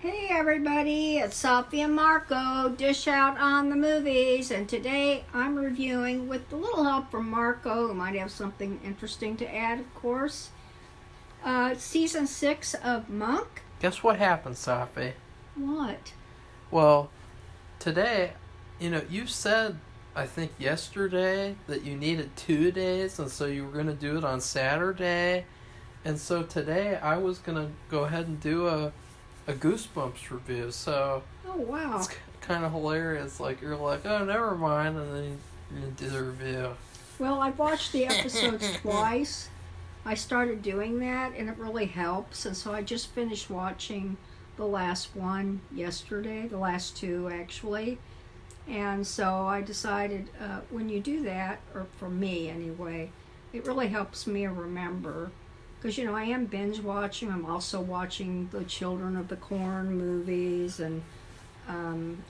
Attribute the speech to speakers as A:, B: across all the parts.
A: Hey everybody, it's Safi and Marco, dish out on the movies, and today I'm reviewing, with a little help from Marco, who might have something interesting to add, of course, Season 6 of Monk.
B: Guess what happened, Safi?
A: What?
B: Well, today, you said, I think yesterday, that you needed 2 days, and so you were going to do it on Saturday, and so today I was going to go ahead and do a Goosebumps review, so
A: Oh, wow.
B: it's kind of hilarious. Like, you're like, oh, never mind, and then you do the review.
A: Well, I've watched the episodes twice. I started doing that, and it really helps, and so I just finished watching the last one yesterday, the last two, actually. And so I decided when you do that, or for me anyway, it really helps me remember. Because, I am binge watching. I'm also watching the Children of the Corn movies, and, I'm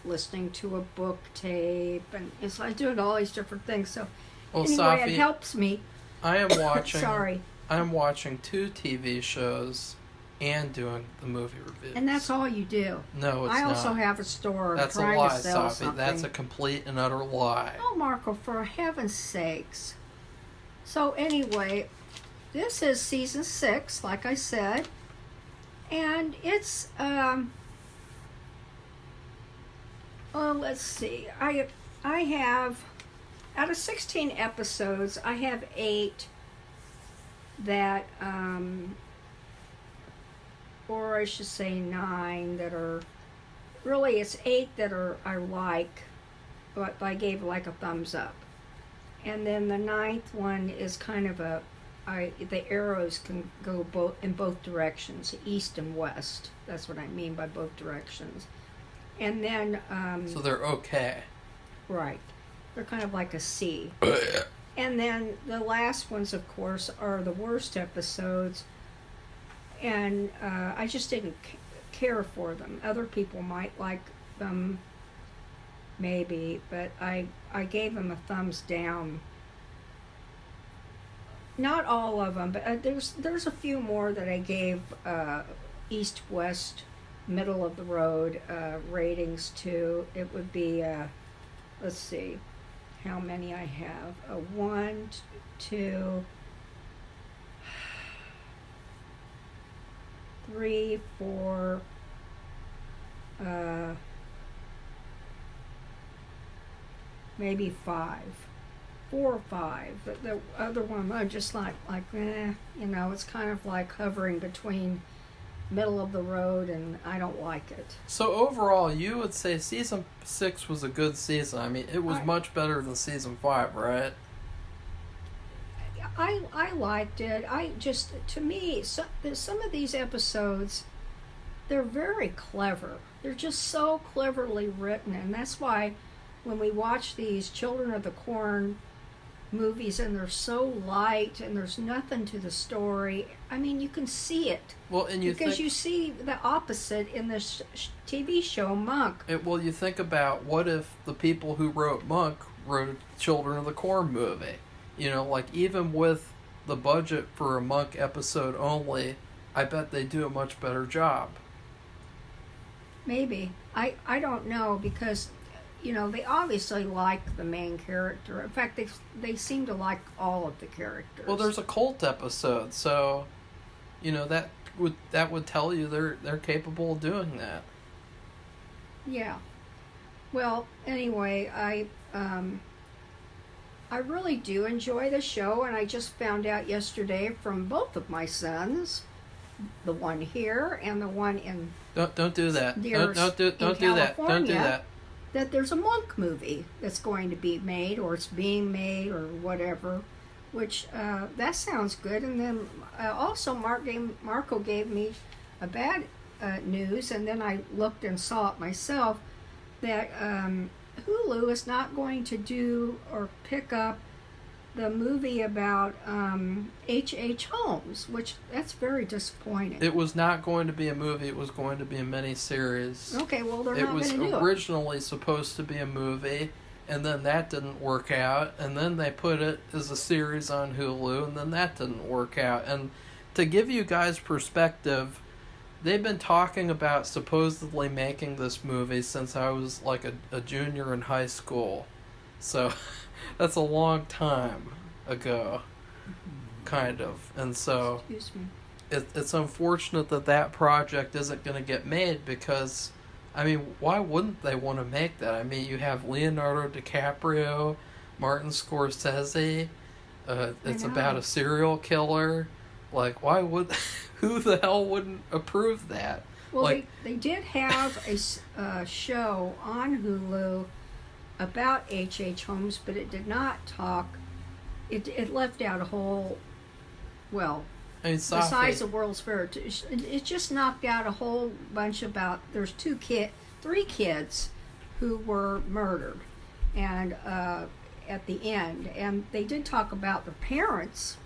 A: listening to a book tape, and so I'm doing all these different things. So, anyway,
B: Safi,
A: it helps me.
B: I am watching.
A: Sorry.
B: I'm watching 2 TV shows and doing the movie reviews.
A: And that's all you do.
B: No, it's not.
A: I also have a store.
B: That's a
A: trying
B: lie,
A: to sell
B: Safi.
A: something.
B: That's a complete and utter lie.
A: Oh, Marco, for heaven's sakes. So, anyway, this is season 6, like I said, and it's, let's see, I have, out of 16 episodes, I have 8 that, or I should say 9 that are, really it's 8 that I like, but I gave like a thumbs up. And then the 9th one is kind of the arrows can go in both directions, east and west. That's what I mean by both directions. And then
B: So they're okay.
A: right, they're kind of like a C. And then the last ones, of course, are the worst episodes, and I just didn't care for them. Other people might like them, maybe, but I gave them a thumbs down. Not all of them, but there's a few more that I gave east, west, middle of the road ratings to. It would be, let's see, how many I have. 1, 2, 3, 4, maybe 5. 4 or 5. The other one, I just like, it's kind of like hovering between middle of the road, and I don't like it.
B: So overall, you would say season 6 was a good season. I mean, it was much better than season 5, right?
A: I liked it. To me, some of these episodes, they're very clever. They're just so cleverly written, and that's why when we watch these Children of the Corn movies and they're so light and there's nothing to the story, I mean, you can see it.
B: Well, and you
A: see the opposite in this TV show Monk.
B: You think about, what if the people who wrote Monk wrote Children of the Corn movie? Like, even with the budget for a Monk episode only, I bet they do a much better job.
A: Maybe. I don't know, because they obviously like the main character. In fact, they seem to like all of the characters.
B: Well, there's a cult episode, so that would tell you they're capable of doing that.
A: Yeah. Well, anyway, I really do enjoy the show, and I just found out yesterday from both of my sons, the one here and the one in
B: Don't do that. Don't do that.
A: That there's a Monk movie that's going to be made, or it's being made, or whatever, which that sounds good. And then also Marco gave me a bad news, and then I looked and saw it myself, that Hulu is not going to do or pick up the movie about H.H. Holmes, which that's very disappointing.
B: It was not going to be a movie. It was going to be a miniseries.
A: Okay, well, they're not going to do it.
B: It was originally supposed to be a movie, and then that didn't work out, and then they put it as a series on Hulu, and then that didn't work out. And to give you guys perspective, they've been talking about supposedly making this movie since I was like a junior in high school. So that's a long time ago, kind of. And so
A: Excuse me.
B: it's unfortunate that project isn't going to get made because, I mean, why wouldn't they want to make that? I mean, you have Leonardo DiCaprio, Martin Scorsese. It's about a serial killer. Like, why would... Who the hell wouldn't approve that?
A: Well,
B: like,
A: they did have a show on Hulu about H.H. Holmes, but it did not talk... It left out a whole... Well,
B: I mean, Safi,
A: besides the World's Fair, it just knocked out a whole bunch about... There's three kids who were murdered, and at the end, and they did talk about the parents,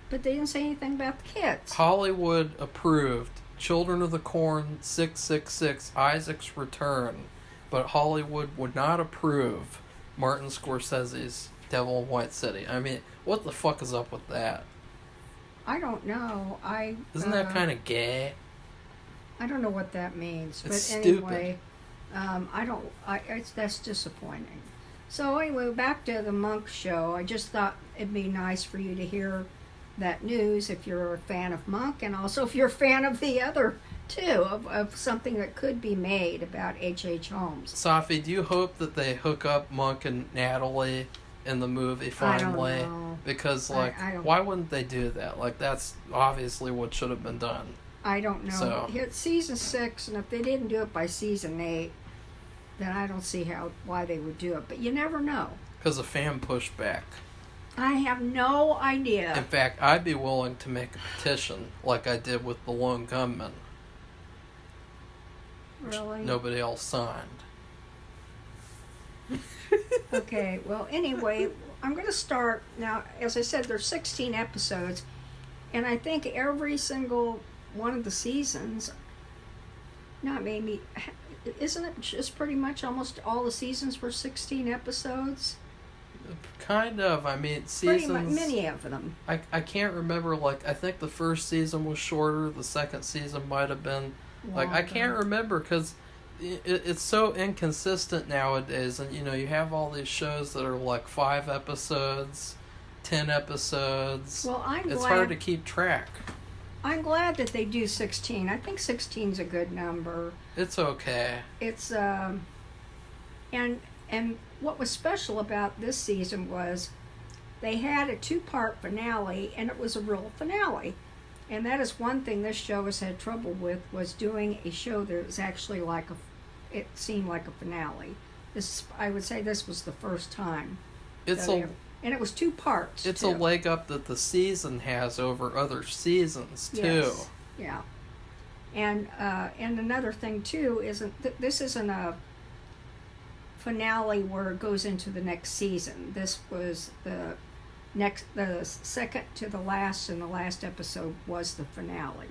A: but they didn't say anything about the kids.
B: Hollywood approved Children of the Corn, 666, Isaac's Return, but Hollywood would not approve Martin Scorsese's Devil in White City. I mean, what the fuck is up with that?
A: I don't know.
B: Isn't that kind of gay?
A: I don't know what that means.
B: It's
A: but
B: stupid.
A: Anyway, that's disappointing. So anyway, back to the Monk show. I just thought it'd be nice for you to hear that news if you're a fan of Monk, and also if you're a fan of the other two, of something that could be made about H.H. Holmes.
B: Safi, do you hope that they hook up Monk and Natalie in the movie finally?
A: I don't know.
B: Because, like,
A: I don't
B: why wouldn't they do that? Like, that's obviously what should have been done.
A: I don't know.
B: So.
A: It's season 6, and if they didn't do it by season 8, then I don't see why they would do it. But you never know.
B: Because of fan pushback.
A: I have no idea.
B: In fact, I'd be willing to make a petition like I did with the Lone Gunman.
A: Really?
B: Nobody else signed.
A: Okay, well, anyway, I'm going to start now. As I said, there's 16 episodes, and I think every single one of the seasons, not maybe, isn't it just pretty much almost all the seasons were 16 episodes?
B: Kind of. I mean,
A: Pretty
B: seasons...
A: much, many of them.
B: I can't remember, like, I think the first season was shorter, the second season might have been... Like, I can't remember, because it's so inconsistent nowadays, and, you know, you have all these shows that are, like, 5 episodes, 10 episodes.
A: Well,
B: It's hard to keep track.
A: I'm glad that they do 16. I think 16 is a good number.
B: It's okay.
A: It's, and what was special about this season was they had a 2-part finale, and it was a real finale. And that is one thing this show has had trouble with, was doing a show that was actually it seemed like a finale. I would say this was the first time. And it was 2 parts.
B: It's
A: too.
B: a leg up that the season has over other seasons, too.
A: Yes. Yeah. And another thing, too, this isn't a finale where it goes into the next season. This was the second to the last, and the last episode was the finale.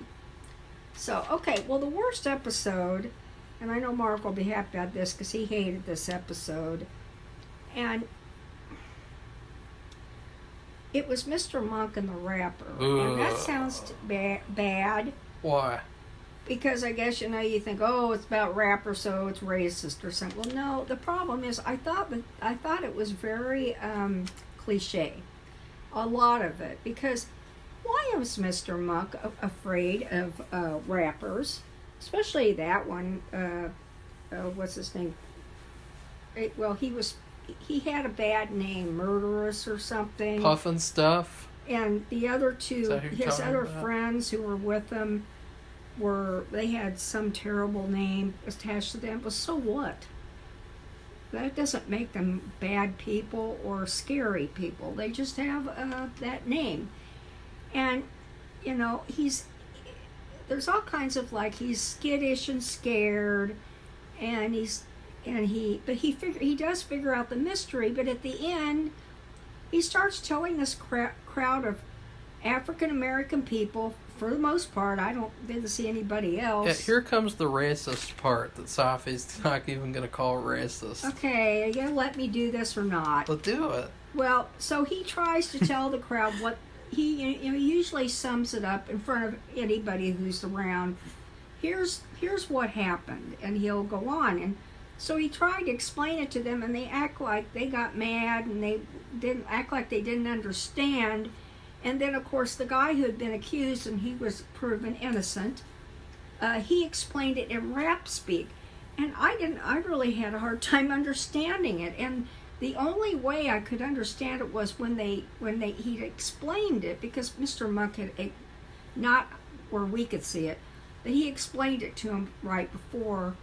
A: So, okay, well, the worst episode, and I know Mark will be happy about this because he hated this episode, and it was Mr. Monk and the Rapper. And that sounds bad.
B: Why?
A: Because I guess, you think, oh, it's about rapper, so it's racist or something. Well, no, the problem is I thought it was very cliche. A lot of it. Because why was Mr. Monk afraid of rappers? Especially that one. What's his name? He had a bad name, Murderous or something.
B: Puff and Stuff?
A: And the other two, his other friends who were with him, they had some terrible name attached to them. But so what? That doesn't make them bad people or scary people. They just have that name. And, there's all kinds of, he's skittish and scared, and he does figure out the mystery, but at the end, he starts telling this crowd of African American people, for the most part, didn't see anybody else.
B: Yeah, here comes the racist part that Safi's not even going to call racist.
A: Okay, are you going to let me do this or not?
B: Let's do it.
A: Well, so he tries to tell the crowd what he usually sums it up in front of anybody who's around. here's what happened, and he'll go on. And so he tried to explain it to them, and they act like they got mad, and they didn't act like they didn't understand. And then, of course, the guy who had been accused and he was proven innocent, he explained it in rap speak, and I really had a hard time understanding it. And the only way I could understand it was when he explained it, because Mr. Monk had not where we could see it, but he explained it to him right before,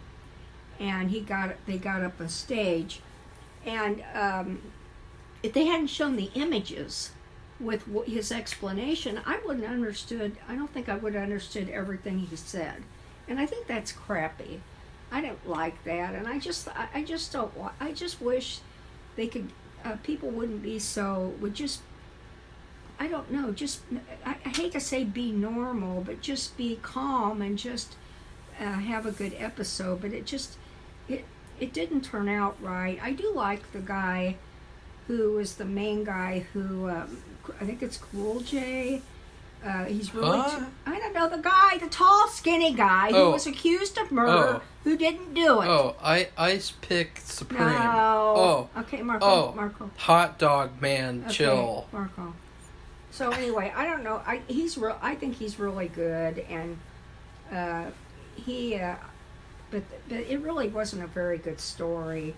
A: and they got up on stage, and if they hadn't shown the images with his explanation, I don't think I would have understood everything he said, and I think that's crappy. I don't like that, and I just wish they could, people wouldn't be I don't know, I hate to say be normal, but just be calm and just have a good episode. But it didn't turn out right. I do like the guy who is the main guy who, I think it's Cool J. He's really, I don't know, the tall, skinny guy who was accused of murder, who didn't do it.
B: Ice Pick Supreme.
A: No. Okay, Marco.
B: Hot Dog Man, chill.
A: Marco. So anyway, I don't know. I think he's really good, and but it really wasn't a very good story,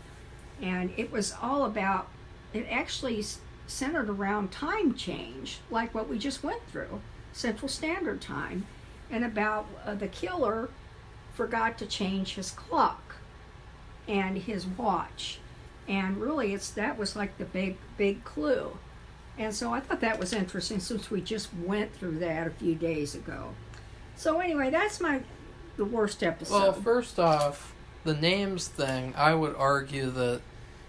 A: and it was all about. It actually centered around time change, like what we just went through, Central Standard Time, and about the killer forgot to change his clock and his watch, and really that was like the big clue. And so I thought that was interesting, since we just went through that a few days ago. So anyway, that's the worst episode.
B: Well, first off, the names thing, I would argue that,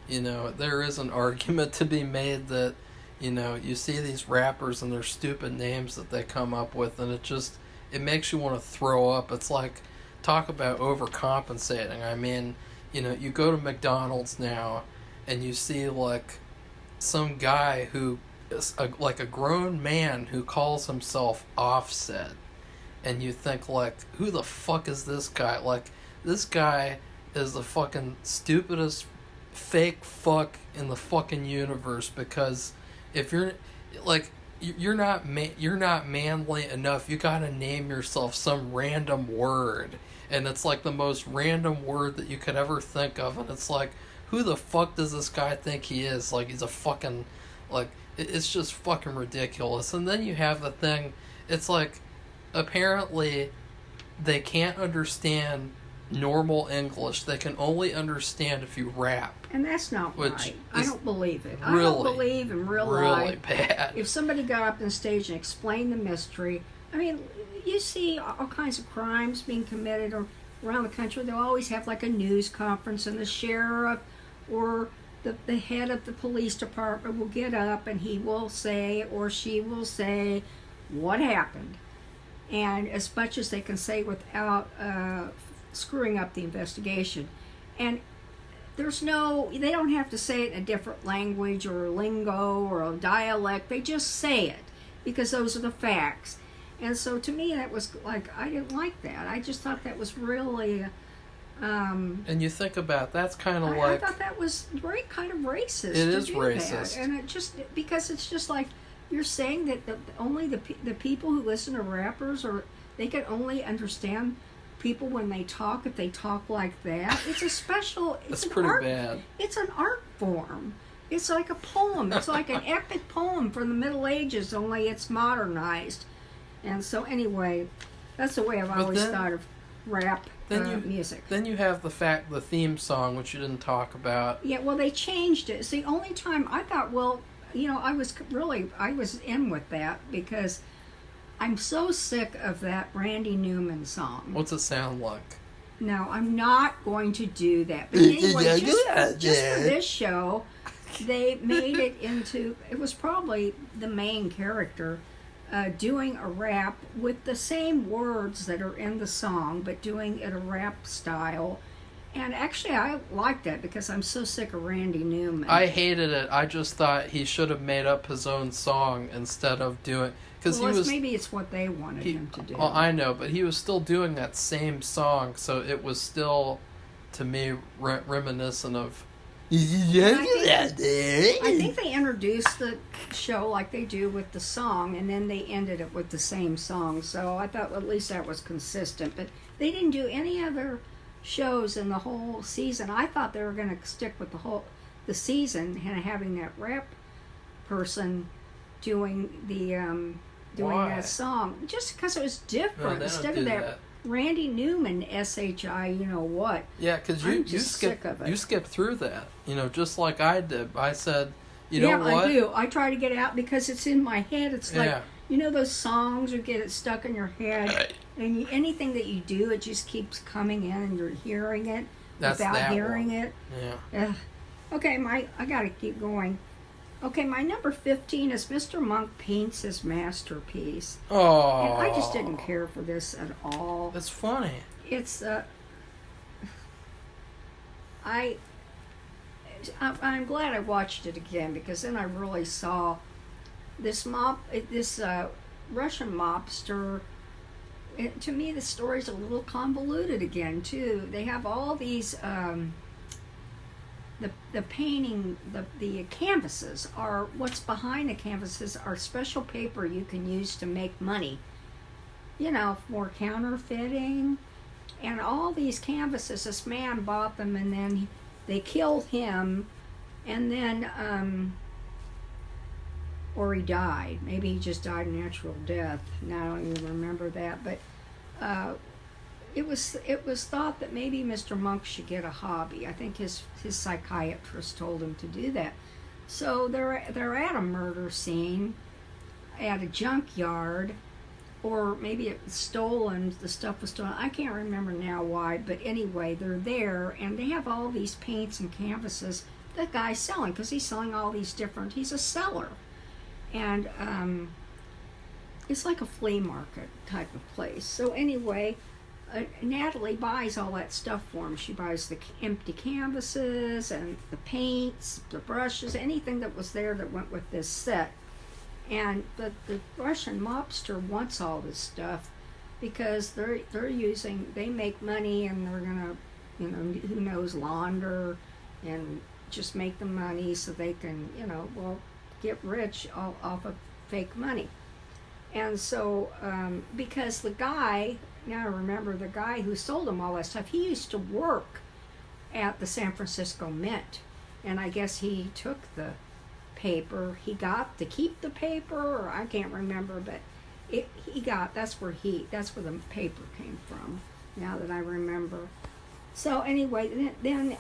B: there is an argument to be made that, you see these rappers and their stupid names that they come up with, and it makes you want to throw up. It's like, talk about overcompensating. I mean, you go to McDonald's now, and you see, like, some guy who is like a grown man who calls himself Offset, and you think, like, who the fuck is this guy? Like, this guy is the fucking stupidest fake fuck in the fucking universe, because if you're like, you're not manly enough, you gotta name yourself some random word, and it's like the most random word that you could ever think of, and it's like, who the fuck does this guy think he is? Like, he's a fucking, like, it's just fucking ridiculous. And then you have the thing, it's like, apparently they can't understand normal English. They can only understand if you rap.
A: And that's not right. I don't believe it.
B: Really,
A: I don't believe in real life.
B: Really bad.
A: If somebody got up on stage and explained the mystery, I mean, you see all kinds of crimes being committed around the country. They'll always have like a news conference, and the sheriff or the head of the police department will get up, and he will say, or she will say, what happened. And as much as they can say without screwing up the investigation. And they don't have to say it in a different language or a lingo or a dialect. They just say it because those are the facts. And so to me, that was like, I didn't like that. I just thought that was really...
B: and you think about, that's kind of like...
A: I thought that was very kind of racist.
B: It is racist.
A: That. And it just, because it's just like, you're saying that only the people who listen to rappers, they can only understand people when they talk, if they talk like that. It's a special...
B: That's pretty bad.
A: It's an art form. It's like a poem. It's like an epic poem from the Middle Ages, only it's modernized. And so anyway, that's the way I've always thought of rap music. Then
B: you have the theme song, which you didn't talk about.
A: Yeah, well, they changed it. It's the only time I thought, well, I was in with that, because I'm so sick of that Randy Newman song.
B: What's it sound like?
A: No, I'm not going to do that. But anyway, just for this show, they made it into, it was probably the main character doing a rap with the same words that are in the song, but doing it a rap style. And actually, I liked that, because I'm so sick of Randy Newman.
B: I hated it. I just thought he should have made up his own song instead of doing... because
A: well, maybe it's what they wanted him to do.
B: Well, I know, but he was still doing that same song, so it was still, to me, reminiscent of.
A: I think they introduced the show like they do with the song, and then they ended it with the same song. So I thought at least that was consistent. But they didn't do any other shows in the whole season. I thought they were going to stick with the season and having that rap person doing that song, just because it was different.
B: No,
A: instead of that Randy Newman SHI, you know what?
B: Yeah, because you skipped through that, just like I did. I said, you know what?
A: Yeah, I do. I try to get it out because it's in my head. It's like, those songs, you get it stuck in your head, and anything that you do, it just keeps coming in, and you're hearing it without hearing it.
B: Yeah.
A: Okay, I got to keep going. Okay, my number 15 is Mr. Monk paints his masterpiece.
B: Oh.
A: And I just didn't care for this at all.
B: It's funny.
A: It's I'm glad I watched it again, because then I really saw this Russian mobster. To me, the story's a little convoluted again too. They have all these. The painting, the canvases are, what's behind the canvases are special paper you can use to make money. For counterfeiting. And all these canvases, this man bought them, and then they killed him, and then, or he died. Maybe he just died a natural death. Now I don't even remember that, but it was thought that maybe Mr. Monk should get a hobby. I think his psychiatrist told him to do that. So they're at a murder scene, at a junkyard, or maybe it was stolen. The stuff was stolen. I can't remember now why, but anyway, they're there, and they have all these paints and canvases that guy's selling, because he's selling all these different. He's a seller, and it's like a flea market type of place. So anyway. Natalie buys all that stuff for him. She buys the empty canvases and the paints, the brushes, anything that was there that went with this set. And the Russian mobster wants all this stuff because they make money, and they're gonna, who knows, launder and just make the money so they can, get rich off of fake money. And so, because the guy, now I remember the guy who sold him all that stuff, he used to work at the San Francisco Mint. And I guess he took the paper. He got to keep the paper, or I can't remember, but that's where the paper came from, now that I remember. So anyway, then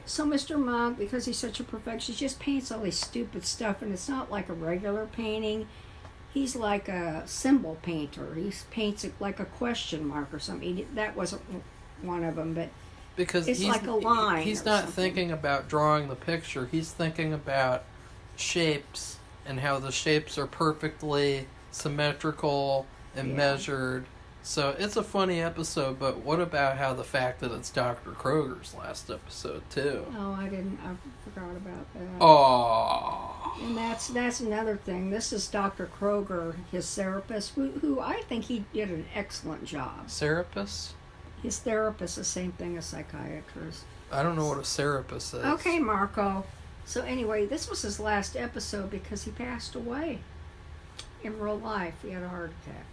A: so Mr. Monk, because he's such a perfectionist, just paints all this stupid stuff, and it's not like a regular painting. He's like a symbol painter. He paints it like a question mark or something. That wasn't one of them, but
B: because
A: it's like a line.
B: He's not thinking about drawing the picture. He's thinking about shapes and how the shapes are perfectly symmetrical and measured. So it's a funny episode, but what about the fact that it's Dr. Kroger's last episode too?
A: Oh, I forgot about that.
B: Oh.
A: And that's another thing. This is Dr. Kroger, his therapist, who I think he did an excellent job.
B: Therapist?
A: His therapist, the same thing as psychiatrist.
B: I don't know what a therapist is.
A: Okay, Marco. So anyway, this was his last episode because he passed away in real life. He had a heart attack.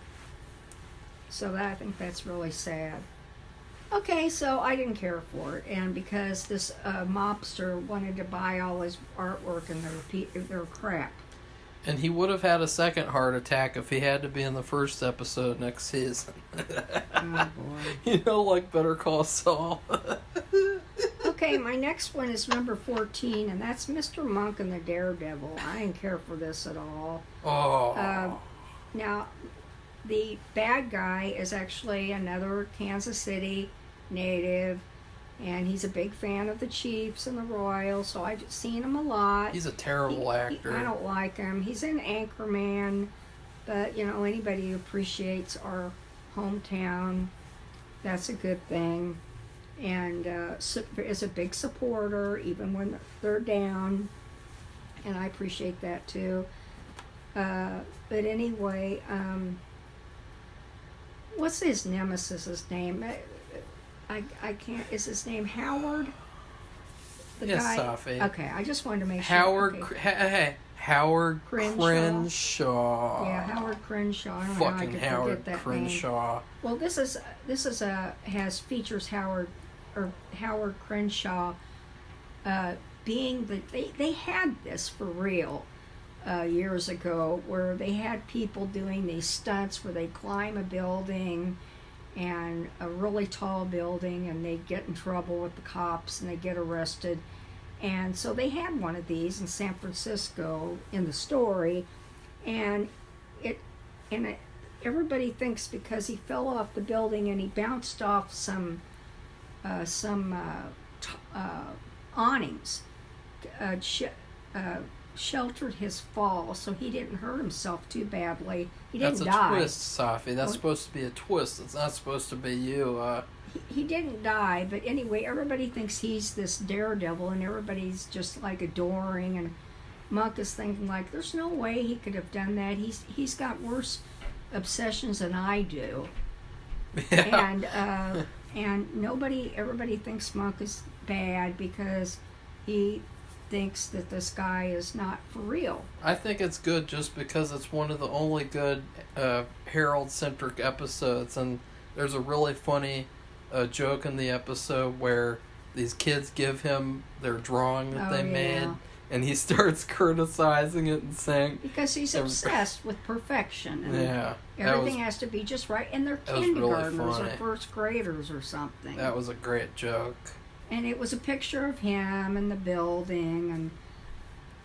A: So I think that's really sad. Okay, so I didn't care for it, and because this mobster wanted to buy all his artwork, and they're crap.
B: And he would have had a second heart attack if he had to be in the first episode next season.
A: Oh boy!
B: Like Better Call Saul.
A: Okay, my next one is number 14, and that's Mr. Monk and the Daredevil. I didn't care for this at all.
B: Oh.
A: Now, the bad guy is actually another Kansas City native, and he's a big fan of the Chiefs and the Royals, so I've seen him a lot.
B: He's a terrible actor.
A: I don't like him. He's in Anchorman, but, anybody who appreciates our hometown, that's a good thing. And is a big supporter, even when they're down, and I appreciate that too. But anyway, what's his nemesis's name? I can't. Is his name Howard? The
B: yes,
A: guy.
B: Safi.
A: Okay, I just wanted to make sure.
B: Howard.
A: Okay.
B: Howard
A: Crenshaw.
B: Crenshaw.
A: Yeah, Howard Crenshaw. I don't know how I
B: Fucking
A: could
B: Howard
A: forget that
B: Crenshaw.
A: name. Well, this is features Howard Crenshaw being they had this for real years ago, where they had people doing these stunts where they climb a building, and a really tall building, and they get in trouble with the cops and they get arrested. And so they had one of these in San Francisco in the story, and everybody thinks because he fell off the building and he bounced off some awnings, sheltered his fall, so he didn't hurt himself too badly. He didn't die.
B: That's a twist, Safi. That's supposed to be a twist. It's not supposed to be you.
A: He didn't die, but anyway, everybody thinks he's this daredevil, and everybody's just like adoring, and Monk is thinking like, there's no way he could have done that. He's got worse obsessions than I do.
B: Yeah.
A: And everybody thinks Monk is bad because he thinks that this guy is not for real.
B: I think it's good just because it's one of the only good Harold-centric episodes, and there's a really funny joke in the episode where these kids give him their drawing that they made, and he starts criticizing it and saying...
A: Because he's obsessed with perfection. And everything has to be just right. And they're kindergartners or first graders or something.
B: That was a great joke.
A: And it was a picture of him and the building.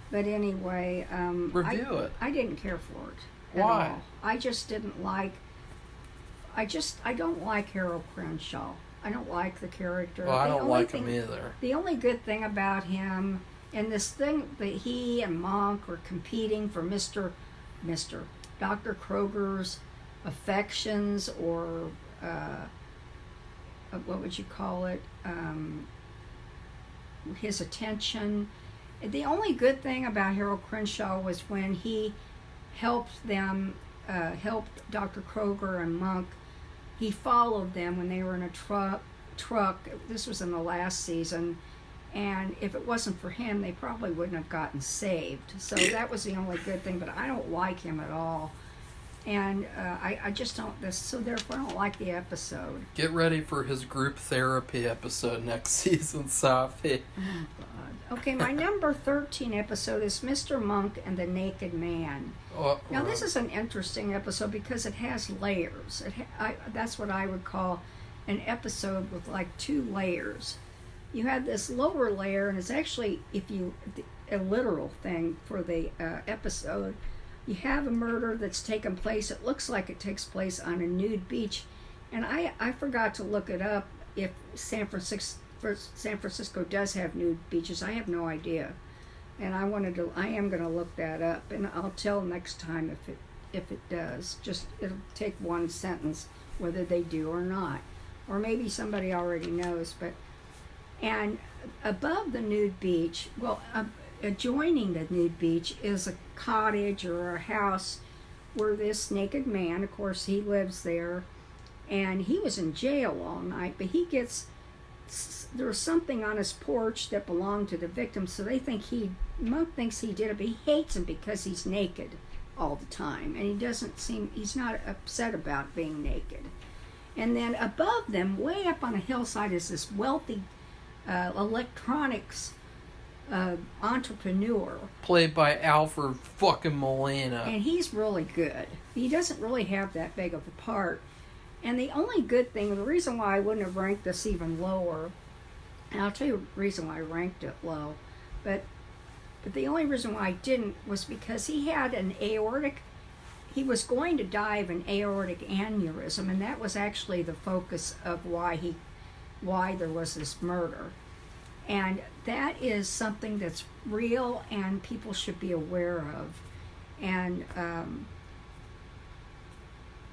A: But anyway...
B: Review it.
A: I didn't care for it at
B: Why?
A: all. I just didn't like... I don't like Harold Crenshaw. I don't like the character.
B: Well, I don't like him either.
A: The only good thing about him, and this thing that he and Monk were competing for Dr. Kroger's affections, or what would you call it? His attention. The only good thing about Harold Crenshaw was when he helped Dr. Kroger and Monk. He followed them when they were in a truck. This was in the last season, and if it wasn't for him, they probably wouldn't have gotten saved. So that was the only good thing, but I don't like him at all. And I just don't, so therefore I don't like the episode.
B: Get ready for his group therapy episode next season, Safi.
A: Oh, God. Okay, my number 13 episode is Mr. Monk and the Naked Man. Now, this is an interesting episode because it has layers. That's what I would call an episode with like 2 layers. You have this lower layer, and it's actually, a literal thing for the episode. You have a murder that's taken place. It looks like it takes place on a nude beach. And I forgot to look it up if San Francisco does have nude beaches. I have no idea. And I am going to look that up, and I'll tell next time if it does. Just it'll take one sentence whether they do or not, or maybe somebody already knows. And above the nude beach, adjoining the nude beach is a cottage or a house where this naked man, of course, he lives there, and he was in jail all night, but there was something on his porch that belonged to the victim, so Monk thinks he did it, but he hates him because he's naked all the time, and he's not upset about being naked. And then above them, way up on a hillside, is this wealthy electronics entrepreneur.
B: Played by Alfred fucking Molina.
A: And he's really good. He doesn't really have that big of a part. And the only good thing, the reason why I wouldn't have ranked this even lower, and I'll tell you the reason why I ranked it low, but the only reason why I didn't was because he had he was going to die of an aortic aneurysm, and that was actually the focus of why there was this murder. And that is something that's real and people should be aware of. And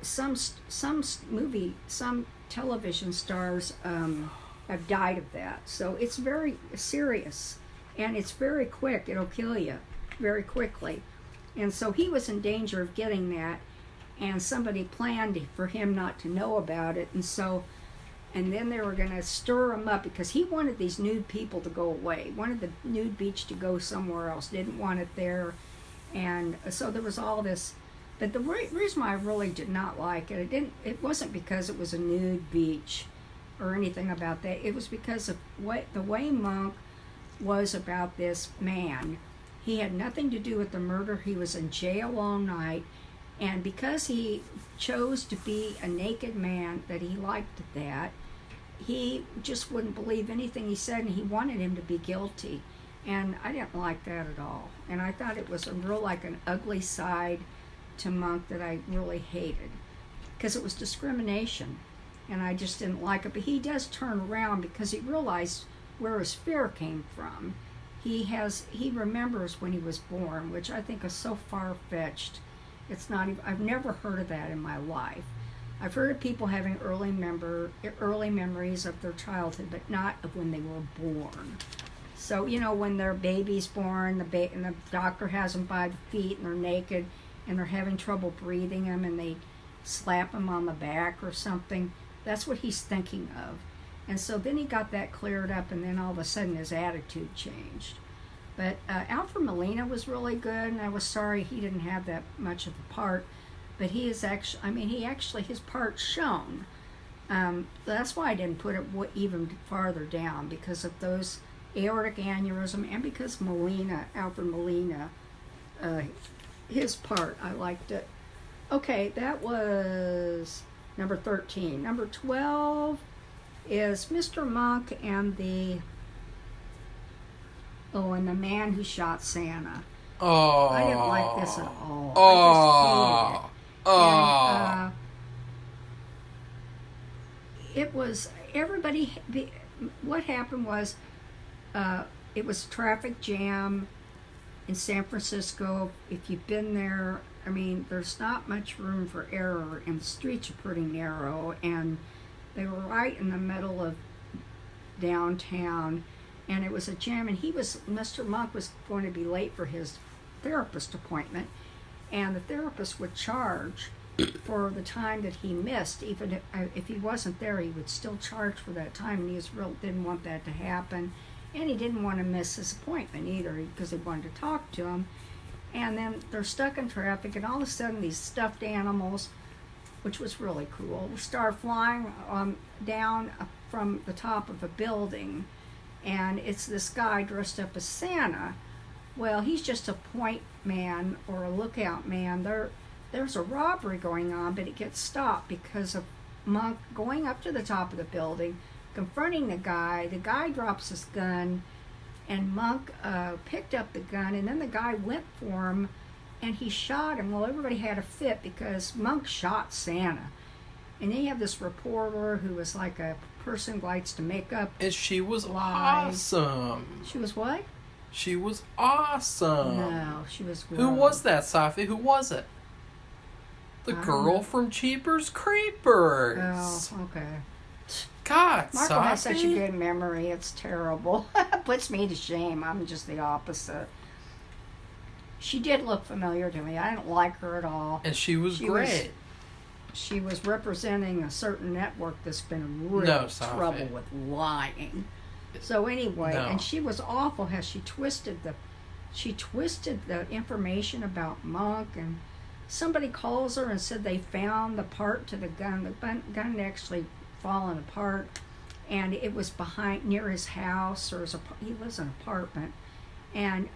A: some television stars have died of that. So it's very serious, and it's very quick. It'll kill you very quickly. And so he was in danger of getting that, and somebody planned for him not to know about it. And then they were going to stir him up because he wanted these nude people to go away, wanted the nude beach to go somewhere else, didn't want it there. And so there was all this. But the reason why I really did not like it, it wasn't because it was a nude beach or anything about that. It was because of the way Monk was about this man. He had nothing to do with the murder. He was in jail all night. And because he chose to be a naked man, that he liked that, he just wouldn't believe anything he said, and he wanted him to be guilty. And I didn't like that at all. And I thought it was an ugly side to Monk that I really hated, because it was discrimination, and I just didn't like it. But he does turn around because he realized where his fear came from. He remembers when he was born, which I think is so far-fetched. It's not even, I've never heard of that in my life. I've heard of people having early memories of their childhood, but not of when they were born. So, when their baby's born, and the doctor has them by the feet, and they're naked, and they're having trouble breathing them, and they slap them on the back or something. That's what he's thinking of. And so then he got that cleared up, and then all of a sudden his attitude changed. But Alfred Molina was really good, and I was sorry he didn't have that much of a part. But he is actually, his part's shown. That's why I didn't put it even farther down, because of those aortic aneurysm, and because Alfred Molina, his part, I liked it. Okay, that was number 13. Number 12 is Mr. Monk and the man who shot Santa.
B: Oh.
A: I didn't like this at all. I just hated it. And, it was what happened was, it was a traffic jam in San Francisco. If you've been there, there's not much room for error, and the streets are pretty narrow, and they were right in the middle of downtown, and it was a jam, and Mr. Monk was going to be late for his therapist appointment, and the therapist would charge for the time that he missed. Even if he wasn't there, he would still charge for that time, and he didn't want that to happen, and he didn't want to miss his appointment either, because he wanted to talk to him. And then they're stuck in traffic, and all of a sudden these stuffed animals, which was really cool, start flying down from the top of a building, and it's this guy dressed up as Santa. Well, he's just a point man or a lookout man. There's a robbery going on, but it gets stopped because of Monk going up to the top of the building, confronting the guy. The guy drops his gun, and Monk picked up the gun, and then the guy went for him, and he shot him. Well, everybody had a fit because Monk shot Santa. And then you have this reporter who was like a person who likes to make up.
B: And she was
A: lies.
B: awesome.
A: She was what?
B: She was awesome.
A: No, she was gross.
B: Who was that, Safi? Who was it? The girl from Jeepers Creepers.
A: Oh, okay.
B: God,
A: Marco
B: Safi.
A: has such a good memory. It's terrible. It puts me to shame. I'm just the opposite. She did look familiar to me. I didn't like her at all.
B: And she was great.
A: She was representing a certain network that's been in real trouble with lying. So anyway, and she was awful. How she twisted the information about Monk, and somebody calls her and said they found the part to the gun. The gun had actually fallen apart, and it was near his house, or he lives in an apartment. And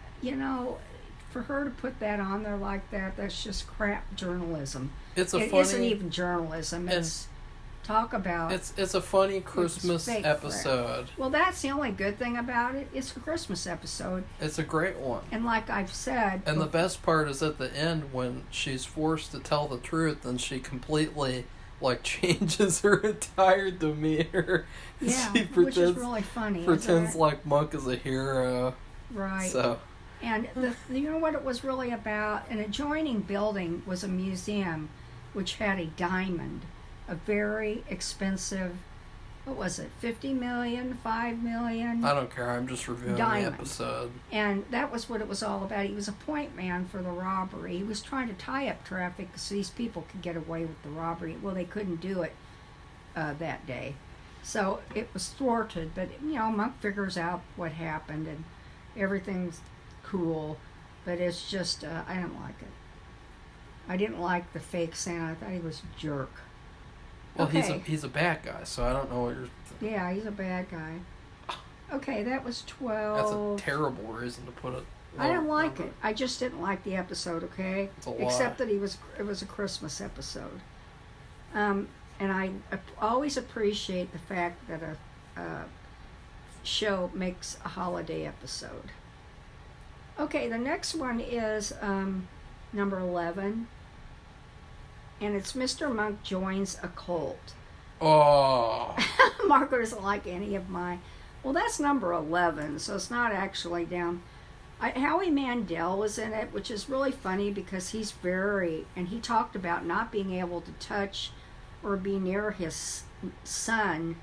A: for her to put that on there like that, that's just crap journalism. It isn't even journalism. It's talk about.
B: It's a funny Christmas episode.
A: Well, that's the only good thing about it. It's a Christmas episode.
B: It's a great one.
A: And like I've said.
B: And the best part is at the end when she's forced to tell the truth, and she completely changes her entire demeanor.
A: Yeah, which is really funny.
B: Pretends like Monk is a hero.
A: Right.
B: So.
A: And you know what it was really about? An adjoining building was a museum which had a diamond, a very expensive what was it, 50 million, 5 million?
B: I don't care. I'm just reviewing
A: Diamond.
B: the episode.
A: And that was what it was all about. He was a point man for the robbery. He was trying to tie up traffic so these people could get away with the robbery. Well, they couldn't do it that day. So it was thwarted. But, Monk figures out what happened and everything's cool. But it's just, I didn't like it. I didn't like the fake Santa. I thought he was a jerk.
B: Well,
A: okay.
B: he's a bad guy, so I don't know what you're...
A: Yeah, he's a bad guy. Okay, that was 12.
B: That's a terrible reason to put it.
A: I didn't like it. I just didn't like the episode, okay?
B: It's a lie.
A: Except that it was a Christmas episode. And I always appreciate the fact that a show makes a holiday episode. Okay, the next one is number 11. And it's Mr. Monk Joins a Cult.
B: Oh.
A: Marco doesn't like any of my... Well, that's number 11, so it's not actually down. Howie Mandel was in it, which is really funny because he's and he talked about not being able to touch or be near his son,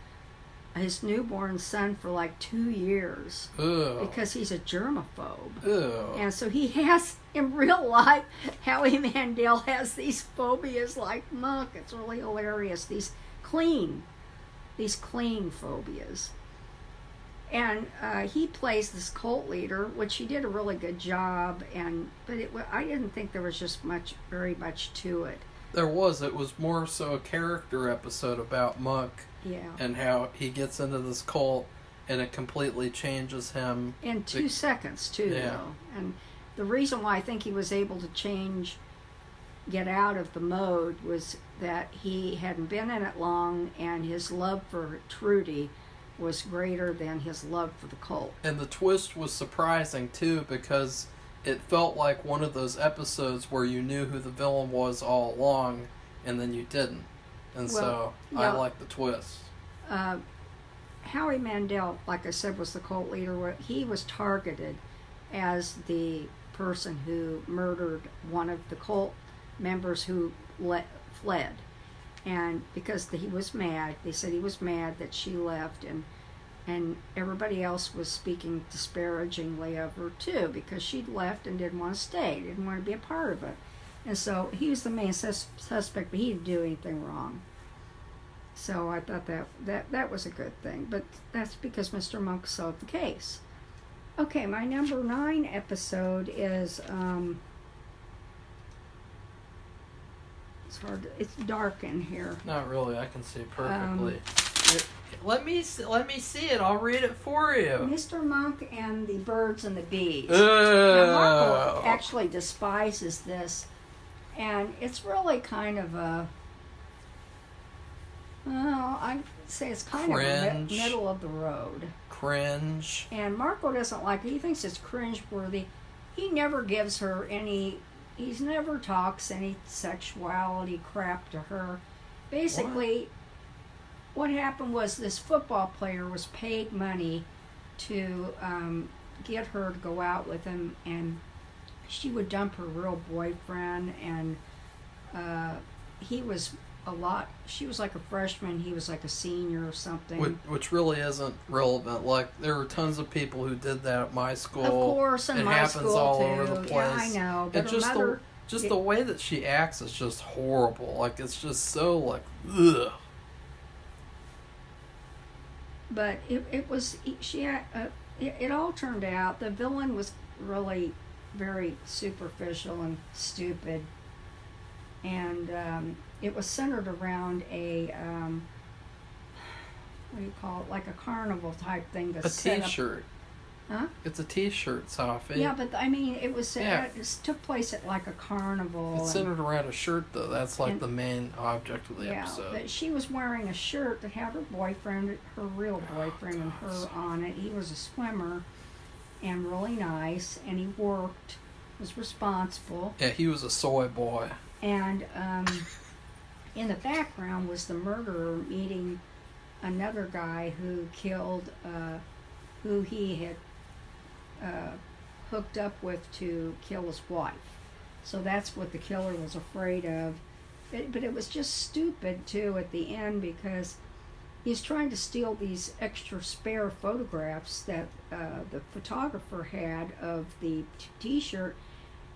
A: his newborn son, for like 2 years.
B: Ugh.
A: Because he's a germaphobe.
B: Ugh.
A: And so he has, in real life, Howie Mandel has these phobias like Monk. It's really hilarious. These clean phobias. And he plays this cult leader, which he did a really good job. But I didn't think there was just very much to it.
B: There was. It was more so a character episode about Monk.
A: Yeah.
B: And how he gets into this cult, and it completely changes him.
A: In 2 seconds, too,
B: yeah.
A: though. And the reason why I think he was able to get out of the mode, was that he hadn't been in it long, and his love for Trudy was greater than his love for the cult.
B: And the twist was surprising, too, because it felt like one of those episodes where you knew who the villain was all along, and then you didn't. And I like the twist.
A: Howie Mandel, like I said, was the cult leader. He was targeted as the person who murdered one of the cult members who fled. And because he was mad, they said he was mad that she left, and everybody else was speaking disparagingly of her too, because she'd left and didn't want to stay, didn't want to be a part of it. And so he was the main suspect, but he didn't do anything wrong. So I thought that was a good thing. But that's because Mr. Monk solved the case. Okay, my number 9 episode is it's dark in here.
B: Not really. I can see perfectly. Let me see it. I'll read it for you.
A: Mr. Monk and the Birds and the Bees.
B: Now,
A: Marco actually despises this, and it's really kind of a... Well, I'd say it's kind
B: Cringe.
A: of middle of the road.
B: Cringe.
A: And Marco doesn't like it. He thinks it's cringe-worthy. He never gives her any... He never talks any sexuality crap to her. Basically, what happened was this football player was paid money to get her to go out with him, and she would dump her real boyfriend, and he was she was like a freshman, he was like a senior or something.
B: Which really isn't relevant. Like, there were tons of people who did that at my school.
A: Of course, in my school,
B: it happens all
A: too.
B: over the place.
A: Yeah, I know. But
B: the way that she acts is just horrible. Like, it's just so, like, ugh.
A: But it all turned out, the villain was really very superficial and stupid. And it was centered around a, what do you call it, like a carnival type thing.
B: A t-shirt.
A: Huh?
B: It's a t-shirt, Safi.
A: Yeah, but I mean, it took place at like a carnival.
B: It's centered around a shirt, though. That's like the main object of the episode.
A: Yeah, but she was wearing a shirt that had her boyfriend, her real boyfriend, and her on it. He was a swimmer and really nice, and he worked, was responsible.
B: Yeah, he was a soy boy.
A: And in the background was the murderer meeting another guy who killed, who he had hooked up with to kill his wife. So that's what the killer was afraid of. But it was just stupid, too, at the end, because, he's trying to steal these extra spare photographs that the photographer had of the T-shirt,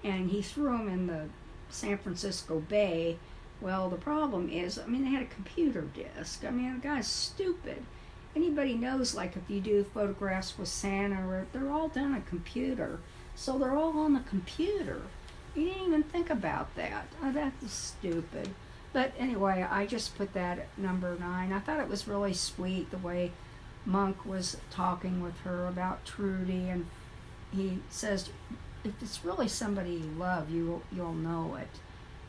A: and he threw them in the San Francisco Bay. Well, the problem is, I mean, they had a computer disk. I mean, the guy's stupid. Anybody knows, like, if you do photographs with Santa, they're all done on a computer. So they're all on the computer. You didn't even think about that. Oh, that is stupid. But anyway, I just put that at number 9. I thought it was really sweet the way Monk was talking with her about Trudy, and he says, if it's really somebody you love, you'll know it.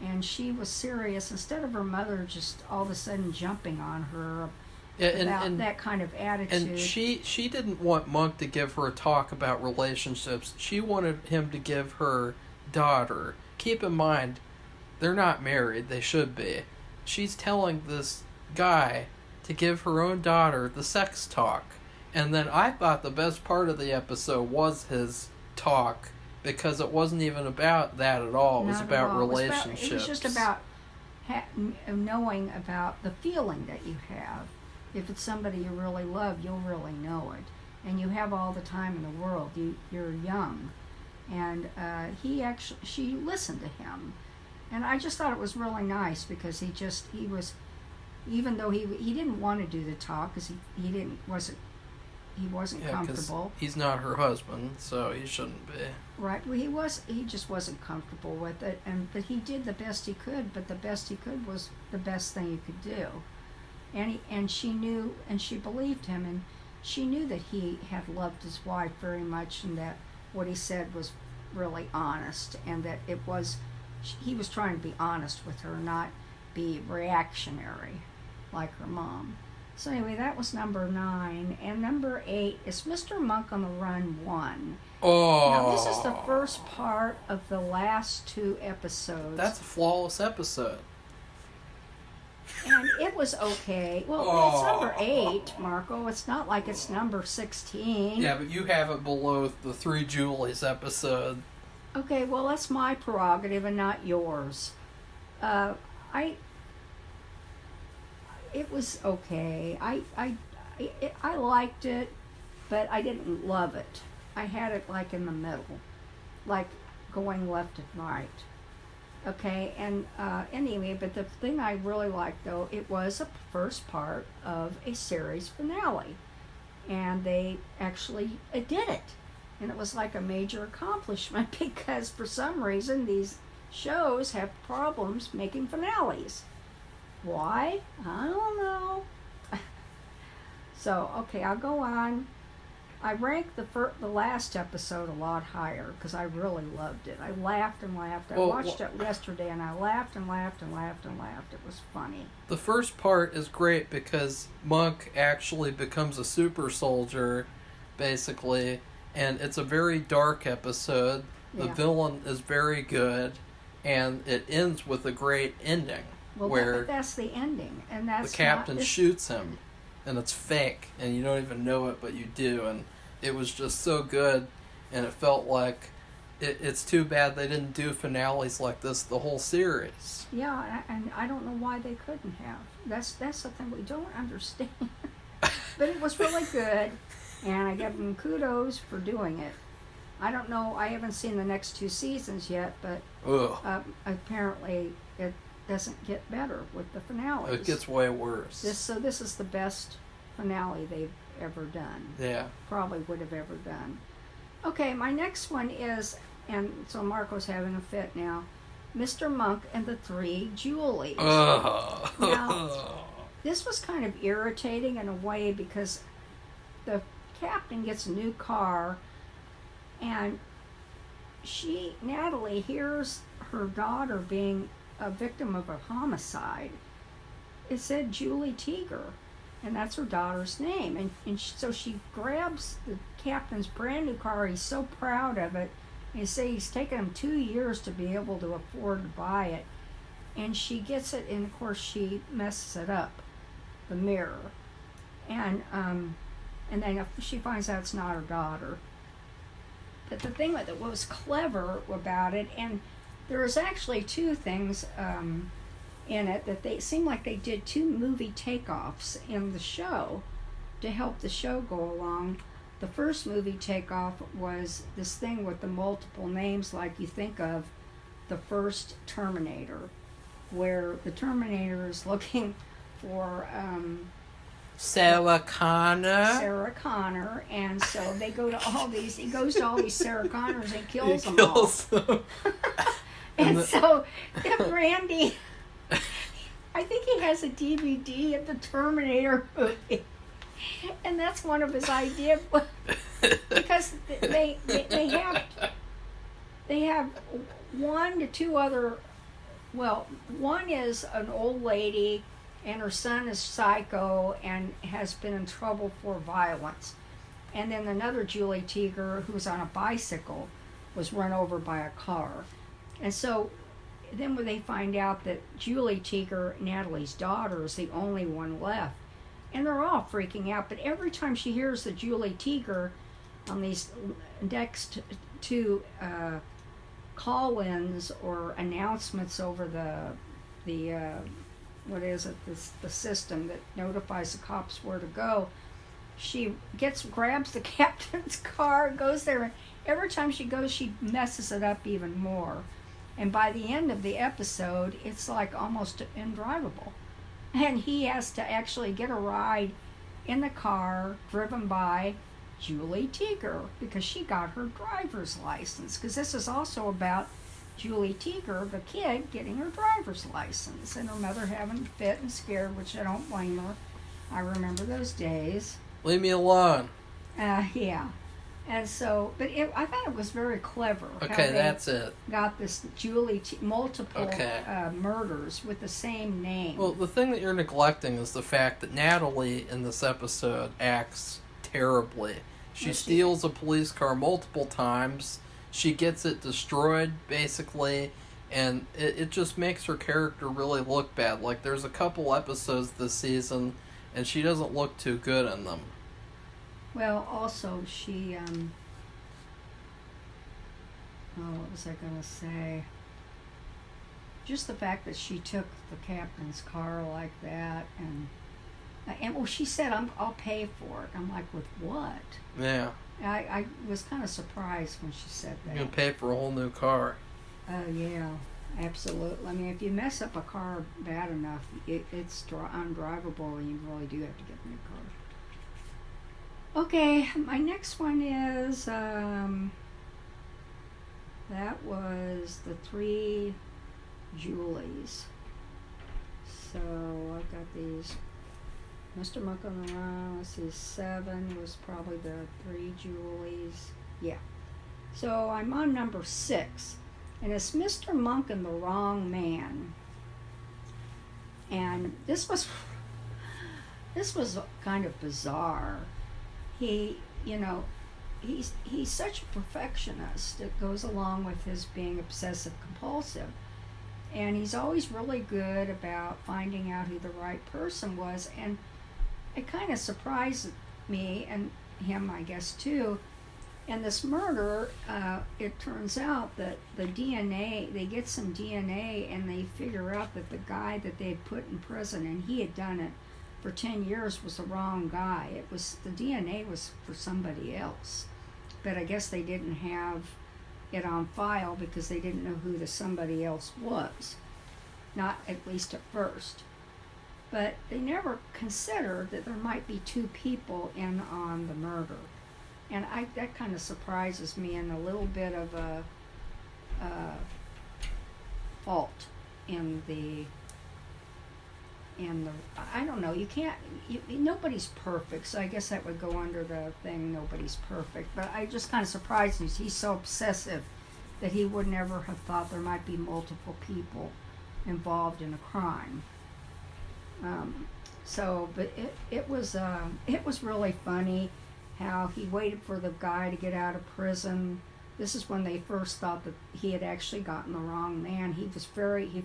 A: And she was serious, instead of her mother just all of a sudden jumping on her about that kind of attitude.
B: And she didn't want Monk to give her a talk about relationships. She wanted him to give her daughter. Keep in mind, they're not married. They should be. She's telling this guy to give her own daughter the sex talk. And then I thought the best part of the episode was his talk, because it wasn't even about that at all. It was about relationships.
A: It was just about knowing about the feeling that you have. If it's somebody you really love, you'll really know it. And you have all the time in the world. You're young. And she listened to him. And I just thought it was really nice, because he was, even though he didn't want to do the talk, because he wasn't comfortable.
B: He's not her husband, so he shouldn't be.
A: Right. Well, he just wasn't comfortable with it, but he did the best he could. But the best he could was the best thing you could do, and she knew, and she believed him, and she knew that he had loved his wife very much, and that what he said was really honest, and that he was trying to be honest with her, not be reactionary like her mom. So anyway, that was number 9. And number 8 is Mr. Monk on the Run 1.
B: Oh.
A: Now, this is the first part of the last 2 episodes.
B: That's a flawless episode.
A: And it was okay. Well, it's number 8, Marco. It's not like it's number 16.
B: Yeah, but you have it below the 3 Julies episode.
A: Okay, well, that's my prerogative and not yours. It was okay. I liked it, but I didn't love it. I had it like in the middle, like going left and right. Okay, and anyway, but the thing I really liked, though, it was a first part of a series finale, and they actually did it, and it was like a major accomplishment, because for some reason these shows have problems making finales. Why? I don't know. So, okay, I'll go on. I ranked the last episode a lot higher, because I really loved it. I laughed and laughed. I watched it yesterday, and I laughed and laughed and laughed and laughed. It was funny.
B: The first part is great, because Monk actually becomes a super soldier, basically, and it's a very dark episode. The villain is very good, and it ends with a great ending.
A: Well,
B: where
A: that's the ending, and that's
B: the captain shoots him, and it's fake, and you don't even know it, but you do, and it was just so good, and it felt like it's too bad they didn't do finales like this the whole series.
A: Yeah, and I don't know why they couldn't have. That's the thing we don't understand. But it was really good, and I give them kudos for doing it. I don't know, I haven't seen the next 2 seasons yet, but apparently it doesn't get better with the finales.
B: It gets way worse.
A: This is the best finale they've ever done.
B: Yeah.
A: Probably would have ever done. Okay, my next one is, and so Marco's having a fit now, Mr. Monk and the 3 Julies. Now, this was kind of irritating in a way, because the captain gets a new car, and Natalie hears her daughter being a victim of a homicide. It said Julie Teager, and that's her daughter's name. So she grabs the captain's brand new car. He's so proud of it. And he says he's taken him 2 years to be able to afford to buy it. And she gets it, and of course she messes it up, the mirror. And then she finds out it's not her daughter. But the thing that was clever about it, and there was actually 2 things in it that they seemed like they did 2 movie takeoffs in the show to help the show go along. The first movie takeoff was this thing with the multiple names, like you think of the first Terminator, where the Terminator is looking for
B: Sarah
A: Connor, and so they go to all these. He goes to all these Sarah Connors and kills them all. And so Randy, I think he has a DVD of the Terminator movie, and that's one of his ideas because they have 1 to 2 other. Well, one is an old lady, and her son is psycho and has been in trouble for violence. And then another Julie Teager, who's on a bicycle, was run over by a car. And so then when they find out that Julie Teager, Natalie's daughter, is the only one left, and they're all freaking out. But every time she hears the Julie Teager on these next 2 call-ins or announcements over the what is it, the system that notifies the cops where to go, she grabs the captain's car, goes there, and every time she goes, she messes it up even more. And by the end of the episode, it's like almost indrivable. And he has to actually get a ride in the car driven by Julie Teager because she got her driver's license. Because this is also about Julie Teager, the kid, getting her driver's license, and her mother having fit and scared, which I don't blame her. I remember those days.
B: Leave me alone.
A: Yeah. And so, but I thought it was very clever.
B: Okay, that's it.
A: Got this multiple murders with the same name.
B: Well, the thing that you're neglecting is the fact that Natalie in this episode acts terribly. She steals a police car multiple times. She gets it destroyed, basically, and it just makes her character really look bad. Like, there's a couple episodes this season, and she doesn't look too good in them.
A: Well, also, she, what was I going to say? Just the fact that she took the captain's car like that, and well, she said, I'll pay for it. I'm like, with what?
B: Yeah.
A: I was kind of surprised when she said that.
B: You're going to pay for a whole new car.
A: Yeah, absolutely. I mean, if you mess up a car bad enough, it's undrivable, and you really do have to get a new car. Okay, my next one is, that was the 3 Julies. So I've got these. Mr. Monk on the Run, let's see, 7 was probably the 3 Julies. Yeah. So I'm on number 6. And it's Mr. Monk and the Wrong Man. And this was kind of bizarre. He's such a perfectionist. It goes along with his being obsessive compulsive. And he's always really good about finding out who the right person was. And it kind of surprised me, and him, I guess, too. And this murder, it turns out that the DNA, they get some DNA, and they figure out that the guy that they had put in prison, and he had done it for 10 years, was the wrong guy. The DNA was for somebody else. But I guess they didn't have it on file because they didn't know who the somebody else was. Not at least at first. But they never considered that there might be 2 people in on the murder. And that kind of surprises me, and a little bit of a fault in the I don't know, nobody's perfect, so I guess that would go under the thing, nobody's perfect. But I just kind of surprised me. He's so obsessive that he would never have thought there might be multiple people involved in a crime. But it was really funny how he waited for the guy to get out of prison. This is when they first thought that he had actually gotten the wrong man. He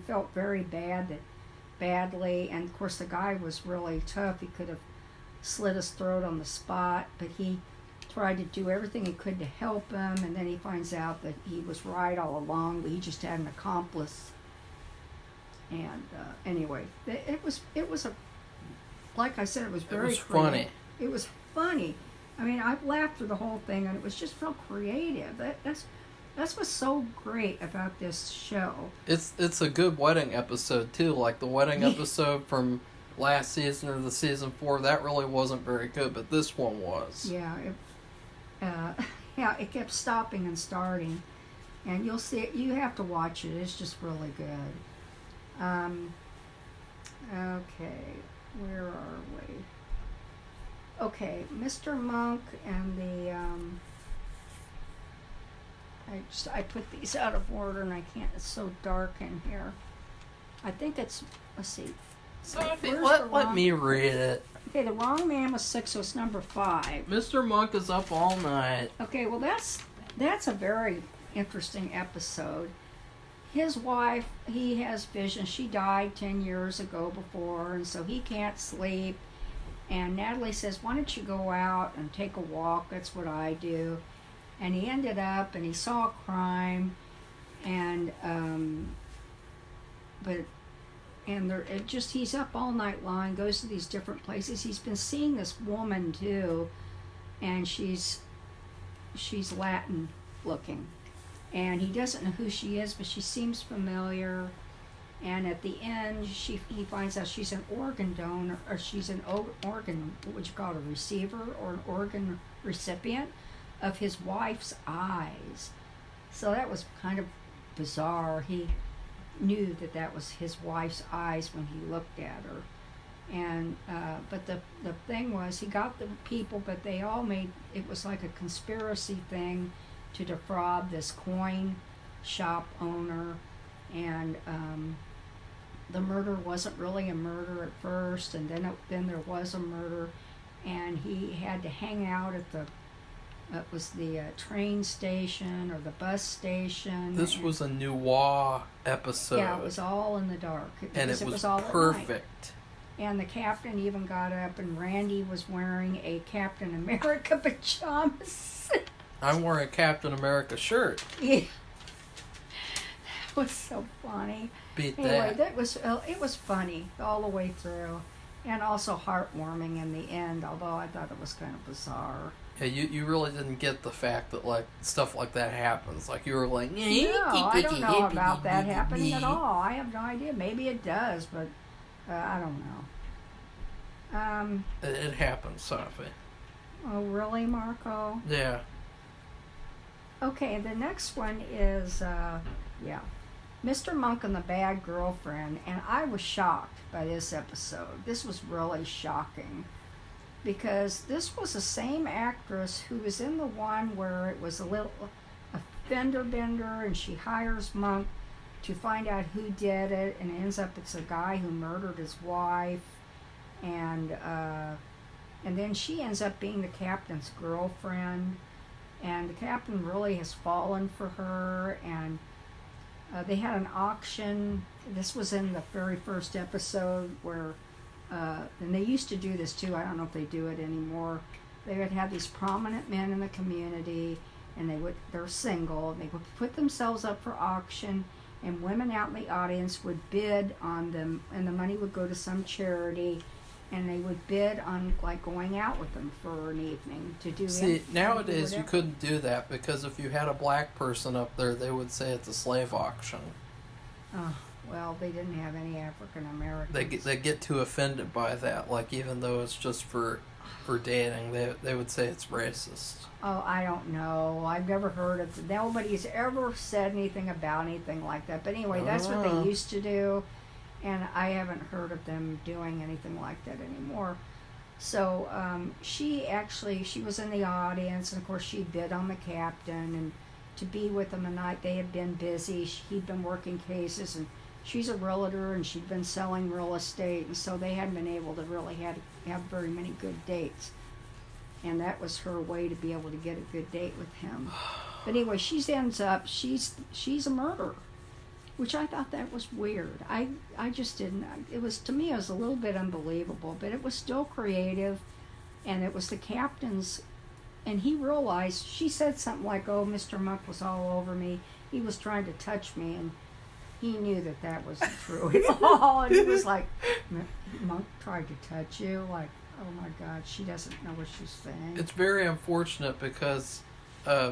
A: felt very badly, and of course the guy was really tough. He could have slit his throat on the spot, but he tried to do everything he could to help him, and then he finds out that he was right all along, but he just had an accomplice. And anyway, it was a, like I said, it was very
B: funny.
A: It was funny. I mean, I laughed through the whole thing, and it was just real creative. That's what's so great about this show.
B: It's a good wedding episode too. Like the wedding episode from last season or the season 4, that really wasn't very good, but this one was.
A: Yeah, it kept stopping and starting, and you'll see it. You have to watch it. It's just really good. Okay, where are we? Okay, Mr. Monk and the I put these out of order and I can't. It's so dark in here. I think it's, let's see.
B: Safi, let me read it.
A: Okay, the wrong man was 6, so it's number 5.
B: Mr. Monk is up all night.
A: Okay, well that's a very interesting episode. His wife, he has vision. She died 10 years ago before, and so he can't sleep. And Natalie says, why don't you go out and take a walk? That's what I do. And he ended up, and he saw a crime, and he's up all night long, goes to these different places. He's been seeing this woman too, and she's Latin looking, and he doesn't know who she is, but she seems familiar. And at the end, he finds out she's an organ donor, or she's an organ, what would you call it, a receiver or an organ recipient of his wife's eyes. So that was kind of bizarre. He knew that was his wife's eyes when he looked at her. And but the thing was, he got the people, but they all it was like a conspiracy thing to defraud this coin shop owner. And the murder wasn't really a murder at first, and then there was a murder, and he had to hang out at the train station or the bus station.
B: This was a noir episode.
A: Yeah, it was all in the dark.
B: And it was
A: all
B: perfect.
A: And the captain even got up, and Randy was wearing a Captain America pajamas.
B: I'm wearing a Captain America shirt.
A: Yeah. That was so funny. Anyway, it was funny all the way through, and also heartwarming in the end, although I thought it was kind of bizarre.
B: Yeah, you really didn't get the fact that like stuff like that happens. Like you were like,
A: no, I don't know about that happening at all. I have no idea. Maybe it does, but I don't know.
B: It happens, Safi.
A: Oh, really, Marco?
B: Yeah.
A: Okay, the next one is Mr. Monk and the Bad Girlfriend, and I was shocked by this episode. This was really shocking, because this was the same actress who was in the one where it was a fender bender, and she hires Monk to find out who did it, and it ends up it's a guy who murdered his wife, and then she ends up being the captain's girlfriend, and the captain really has fallen for her, and they had an auction. This was in the very first episode where, and they used to do this too, I don't know if they do it anymore. They would have these prominent men in the community, and they're single, and they would put themselves up for auction, and women out in the audience would bid on them, and the money would go to some charity, and they would bid on like going out with them for an evening to do.
B: See, nowadays you couldn't do that, because if you had a black person up there, they would say it's a slave auction.
A: Oh, well, they didn't have any African Americans.
B: They get too offended by that. Like even though it's just for dating, they would say it's racist.
A: Oh, I don't know. I've never heard of it. Nobody's ever said anything about anything like that. But anyway, that's what they used to do. And I haven't heard of them doing anything like that anymore. So she was in the audience, and of course she bid on the captain and to be with him a night. They had been busy. He'd been working cases, and she's a realtor, and she'd been selling real estate, and so they hadn't been able to really have very many good dates. And that was her way to be able to get a good date with him. But anyway, she's a murderer, which I thought that was weird. I just didn't. To me, it was a little bit unbelievable, but it was still creative, and it was the captain's, and he realized, she said something like, oh, Mr. Monk was all over me. He was trying to touch me, he knew that wasn't true at all. And he was like, Monk tried to touch you. Like, oh my God, she doesn't know what she's saying.
B: It's very unfortunate because,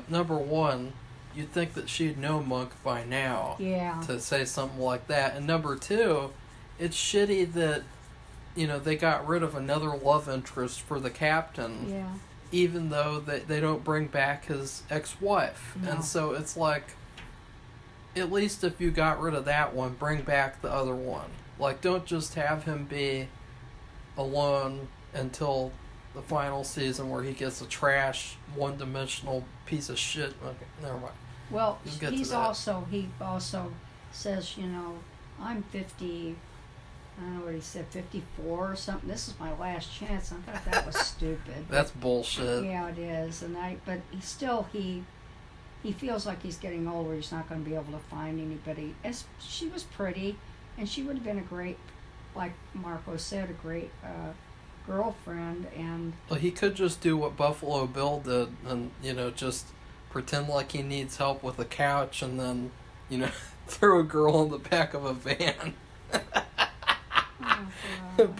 B: number one, you'd think that she'd know Monk by now.
A: Yeah.
B: To say something like that. And number two, it's shitty that, they got rid of another love interest for the captain.
A: Yeah.
B: Even though they don't bring back his ex-wife.
A: No.
B: And so it's like, at least if you got rid of that one, bring back the other one. Like, don't just have him be alone until the final season where he gets a trash, one-dimensional piece of shit. Okay, never mind.
A: Well, he also says, I'm 50, I don't know what he said, 54 or something. This is my last chance. I thought that was stupid.
B: That's bullshit.
A: Yeah, it is. But he feels like he's getting older. He's not going to be able to find anybody. She was pretty, and she would have been a great, like Marco said, a great girlfriend. And
B: well, he could just do what Buffalo Bill did, and just pretend like he needs help with a couch, and then throw a girl in the back of a van.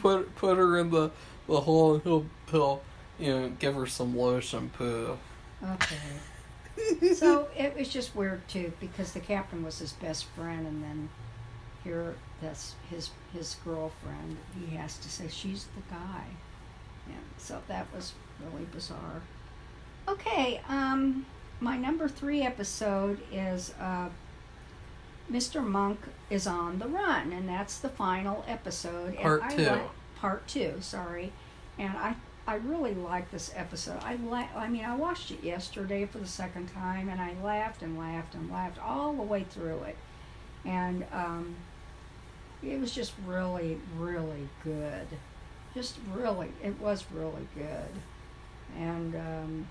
B: put her in the hole, and he'll give her some lotion poo.
A: Okay. So it was just weird too, because the captain was his best friend, and then here that's his girlfriend. He has to say she's the guy. Yeah. So that was really bizarre. Okay. My number 3 episode is Mr. Monk is on the run, and that's the final episode. Part 2, sorry. And I really like this episode. I watched it yesterday for the second time, and I laughed and laughed and laughed all the way through it. And it was just really, really good. It was really good. And,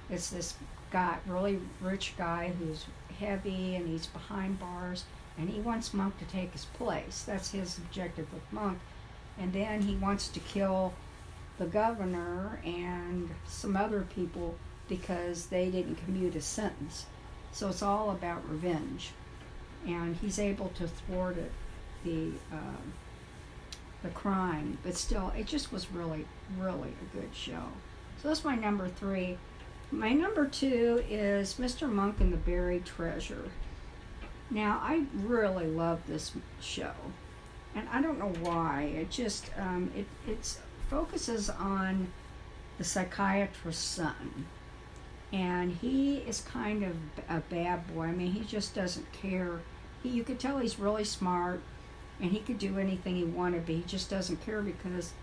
A: it's this guy, really rich guy who's heavy, and he's behind bars, and he wants Monk to take his place. That's his objective with Monk. And then he wants to kill the governor and some other people because they didn't commute a sentence. So it's all about revenge. And he's able to thwart it, the crime. But still, it just was really, really a good show. So that's my number 3. My number 2 is Mr. Monk and the Buried Treasure. Now, I really love this show, and I don't know why. It just it focuses on the psychiatrist's son, and he is kind of a bad boy. I mean, he just doesn't care. You could tell he's really smart, and he could do anything he wanted, but he just doesn't care because,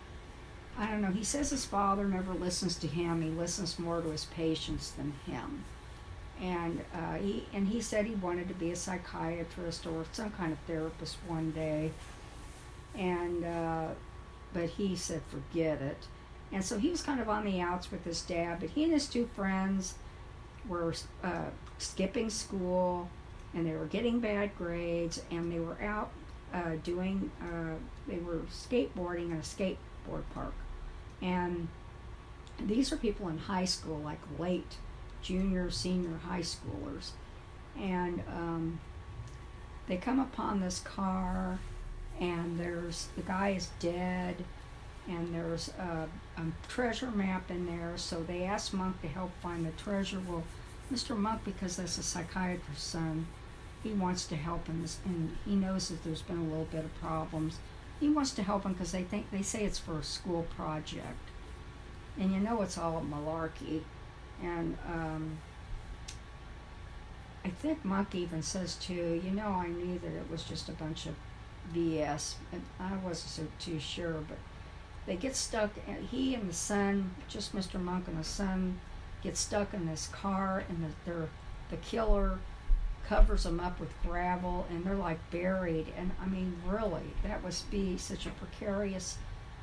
A: I don't know, he says his father never listens to him. He listens more to his patients than him. And he said he wanted to be a psychiatrist or some kind of therapist one day. And but he said forget it. And so he was kind of on the outs with his dad. But he and his 2 friends were skipping school, and they were getting bad grades, and they were out they were skateboarding in a skateboard park. And these are people in high school, like late junior, senior high schoolers. And they come upon this car, and the guy is dead, and there's a treasure map in there. So they ask Monk to help find the treasure. Well, Mr. Monk, because that's a psychiatrist's son, he wants to help him, and he knows that there's been a little bit of problems. He wants to help him because they say it's for a school project, and it's all malarkey. And I think Monk even says too, I knew that it was just a bunch of BS, and I wasn't too sure, but they get stuck. He and the son, just Mr. Monk and the son, get stuck in this car, and the killer covers them up with gravel, and they're like buried. And I mean, really, that must be such a precarious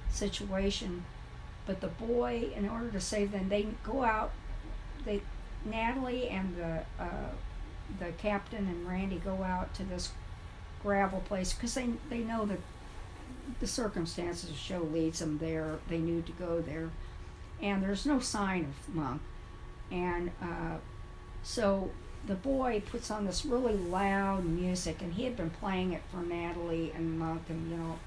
A: situation. But the boy, in order to save them, they go out. Natalie and the captain and Randy go out to this gravel place because they know that the circumstances of the show leads them there. They knew to go there, and there's no sign of Monk. And so the boy puts on this really loud music, and he had been playing it for Natalie and Monk, and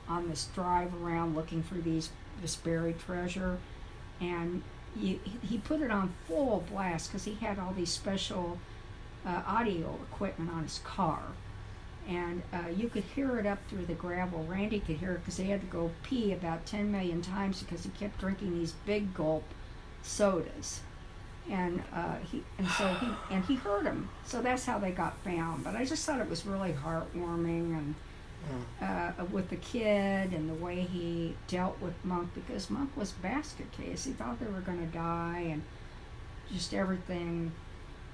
A: on this drive around looking for this buried treasure. And he put it on full blast because he had all these special audio equipment on his car. And you could hear it up through the gravel. Randy could hear it because he had to go pee about 10 million times because he kept drinking these big gulp sodas. And he heard him. So that's how they got found. But I just thought it was really heartwarming, and with the kid and the way he dealt with Monk, because Monk was basket case. He thought they were going to die, and just everything.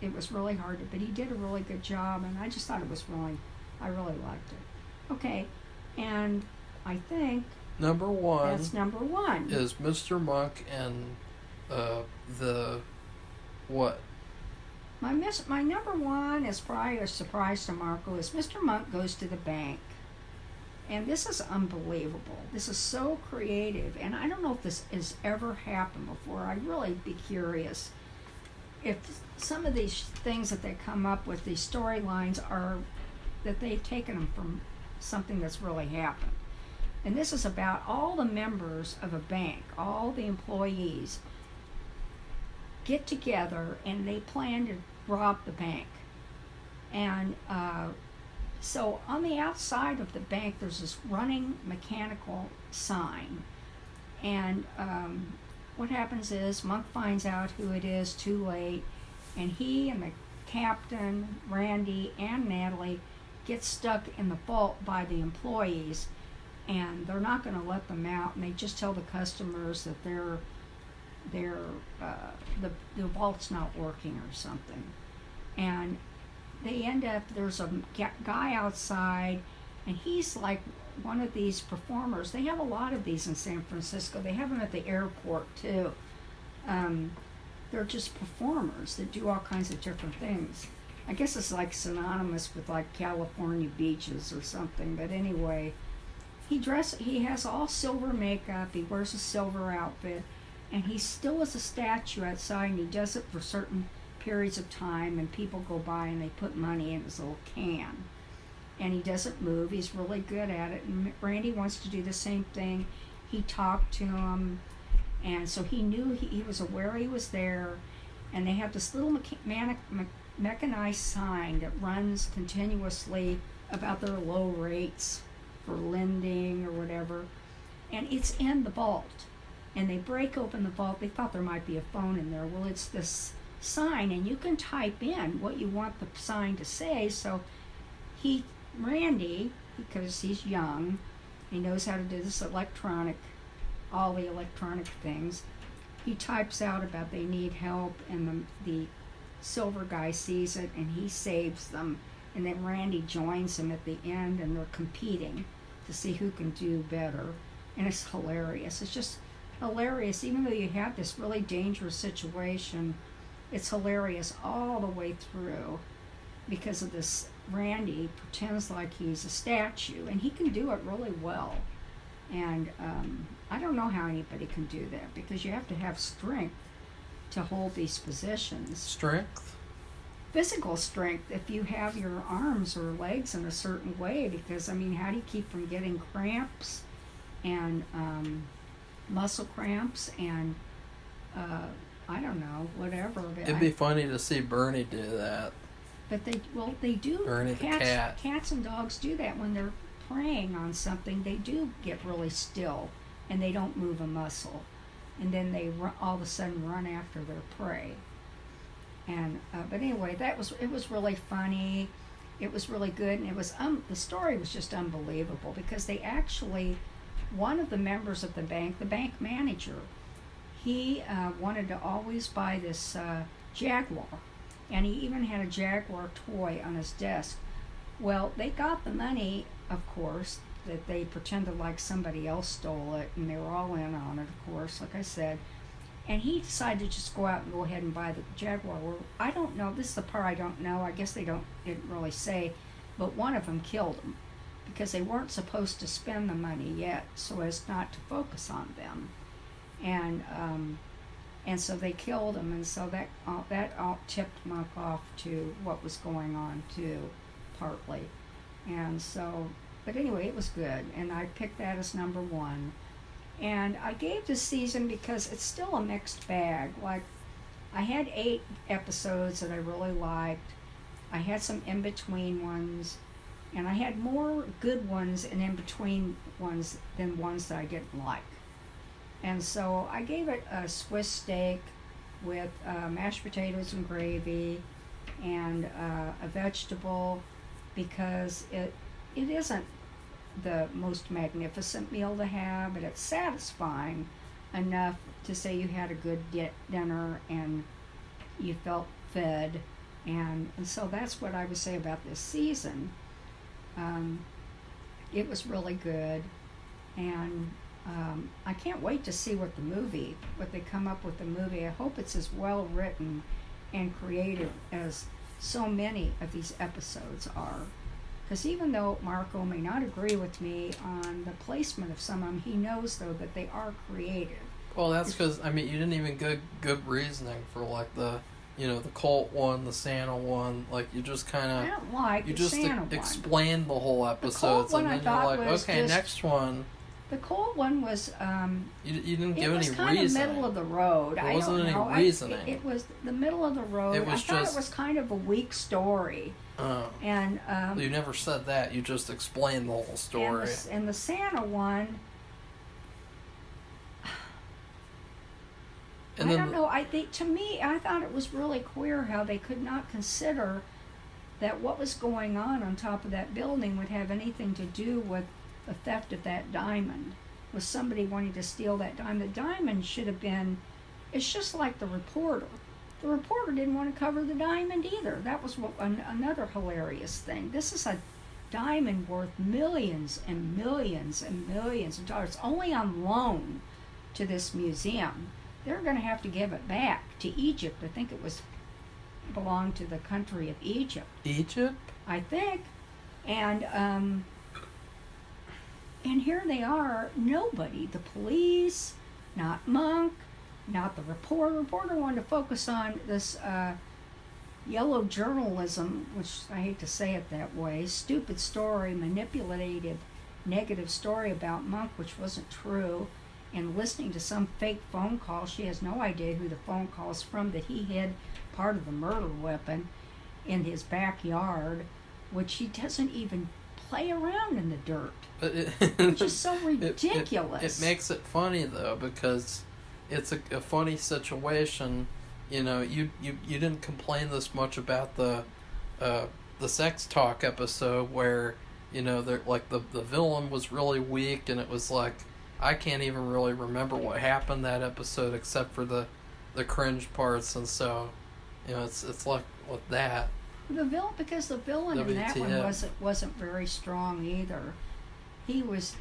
A: It was really hard, but he did a really good job, and I just thought I really liked it. Okay, and I think
B: number one.
A: That's number one.
B: Is Mr. Monk and the what?
A: My number one is probably a surprise to Marco. Is Mr. Monk goes to the bank, and this is unbelievable. This is so creative, and I don't know if this has ever happened before. I'd really be curious if some of these things that they come up with, these storylines, are that they've taken them from something that's really happened. And this is about all the members of a bank, all the employees get together and they plan to rob the bank. And so on the outside of the bank, there's this running mechanical sign. And what happens is Monk finds out who it is too late, and he and the captain, Randy, and Natalie get stuck in the vault by the employees, and they're not going to let them out, and they just tell the customers that the vault's not working or something. And they end up, there's a guy outside, and he's like one of these performers. They have a lot of these in San Francisco. They have them at the airport too. They're just performers that do all kinds of different things. I guess it's like synonymous with like California beaches or something. But anyway, he has all silver makeup. He wears a silver outfit, and he still is a statue outside. And he does it for certain periods of time, and people go by and they put money in his little can. And he doesn't move. He's really good at it. And Randy wants to do the same thing. He talked to him, and so he knew he was aware he was there. And they have this little mechanized sign that runs continuously about their low rates for lending or whatever. And it's in the vault. And they break open the vault. They thought there might be a phone in there. Well, it's this sign, and you can type in what you want the sign to say. So Randy, because he's young, he knows how to do this all the electronic things. He types out about they need help, and the silver guy sees it, and he saves them. And then Randy joins him at the end, and they're competing to see who can do better. And it's hilarious. It's just hilarious. Even though you have this really dangerous situation, it's hilarious all the way through because of this. Randy pretends like he's a statue, and he can do it really well. And I don't know how anybody can do that, because you have to have strength to hold these positions.
B: Strength?
A: Physical strength, if you have your arms or legs in a certain way, because, I mean, how do you keep from getting cramps and muscle cramps and, I don't know, whatever.
B: It'd be funny to see Bernie do that.
A: But they do.
B: Bernie the cat.
A: Cats and dogs do that when they're preying on something. They do get really still, and they don't move a muscle, and then they all of a sudden run after their prey. And but anyway, it was really funny. It was really good, and it was the story was just unbelievable, because they actually, one of the members of the bank manager, he wanted to always buy this Jaguar. And he even had a Jaguar toy on his desk. Well, they got the money, of course, that they pretended like somebody else stole it, and they were all in on it, of course, like I said. And he decided to just go out and go ahead and buy the Jaguar. Well, I don't know, this is the part I don't know, I guess didn't really say, but one of them killed him, because they weren't supposed to spend the money yet, so as not to focus on them. And And so they killed him, and so that all tipped Monk off to what was going on too, partly. And so, but anyway, it was good, and I picked that as number one. And I gave this season because it's still a mixed bag. Like, I had 8 episodes that I really liked. I had some in-between ones, and I had more good ones and in-between ones than ones that I didn't like. And so I gave it a Swiss steak with mashed potatoes and gravy and a vegetable, because it isn't the most magnificent meal to have, but it's satisfying enough to say you had a good dinner and you felt fed. And so that's what I would say about this season. It was really good, and I can't wait to see what they come up with the movie. I hope it's as well written and creative as so many of these episodes are. Because even though Marco may not agree with me on the placement of some of them, he knows, though, that they are creative.
B: Well, that's because, I mean, you didn't even give good reasoning for, like, the cult one, the Santa one. Like, you just kind of...
A: I don't like the Santa one.
B: Explained the whole episodes, and then you're like, okay, next one...
A: The cold one was...
B: you didn't give any reasoning.
A: It was kind of middle of the road.
B: There wasn't any reasoning.
A: It was the middle of the road. I thought it was kind of a weak story.
B: Oh.
A: And
B: you never said that. You just explained the whole story.
A: And the Santa one... I don't know. To me, I thought it was really queer how they could not consider that what was going on top of that building would have anything to do with the theft of that diamond, with somebody wanting to steal that diamond. The diamond should have been... It's just like the reporter. The reporter didn't want to cover the diamond either. That was another hilarious thing. This is a diamond worth millions and millions and millions of dollars, only on loan to this museum. They're going to have to give it back to Egypt. I think it belonged to the country of Egypt.
B: Egypt?
A: I think. And here they are, nobody, the police, not Monk, not the reporter. The reporter wanted to focus on this yellow journalism, which I hate to say it that way, stupid story, manipulative, negative story about Monk, which wasn't true, and listening to some fake phone call. She has no idea who the phone call is from, that he hid part of the murder weapon in his backyard, which he doesn't even play around in the dirt. It's just so ridiculous.
B: It makes it funny, though, because it's a funny situation. You know, you didn't complain this much about the sex talk episode where, you know, the villain was really weak, and it was like, I can't even really remember what happened that episode except for the cringe parts, and so, you know, it's like with that.
A: Because the villain in that one wasn't very strong either. He was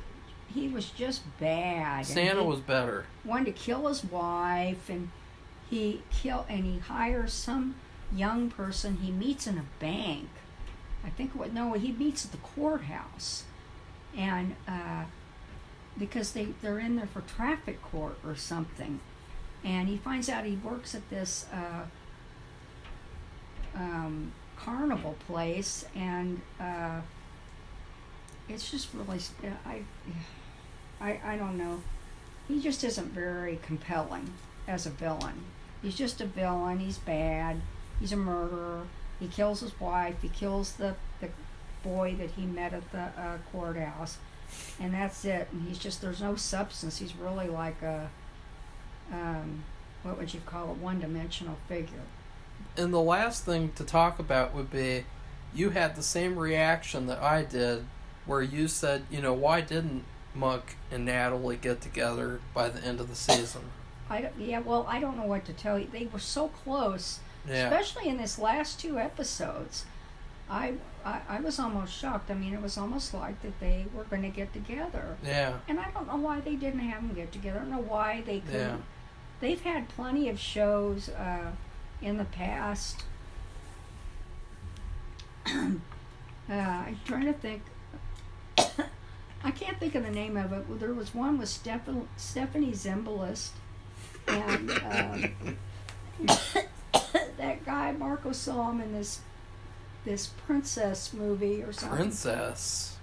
A: just bad.
B: Santa was better.
A: Wanted to kill his wife, and he hires some young person he meets in a bank. He meets at the courthouse, and because they're in there for traffic court or something, and he finds out he works at this carnival place, and it's just really, I don't know. He just isn't very compelling as a villain. He's just a villain. He's bad. He's a murderer. He kills his wife. He kills the boy that he met at the courthouse, and that's it. And there's no substance. He's really like a what would you call it, one-dimensional figure.
B: And the last thing to talk about would be, you had the same reaction that I did, where you said, you know, why didn't Monk and Natalie get together by the end of the season?
A: I don't know what to tell you. They were so close, especially in this last 2 episodes. I was almost shocked. I mean, it was almost like that they were going to get together.
B: Yeah.
A: And I don't know why they didn't have them get together. I don't know why they couldn't.
B: Yeah.
A: They've had plenty of shows in the past. I'm trying to think. I can't think of the name of it. There was one with Stephanie Zimbalist, And that guy, Marco, saw him in this princess movie or something.
B: Princess.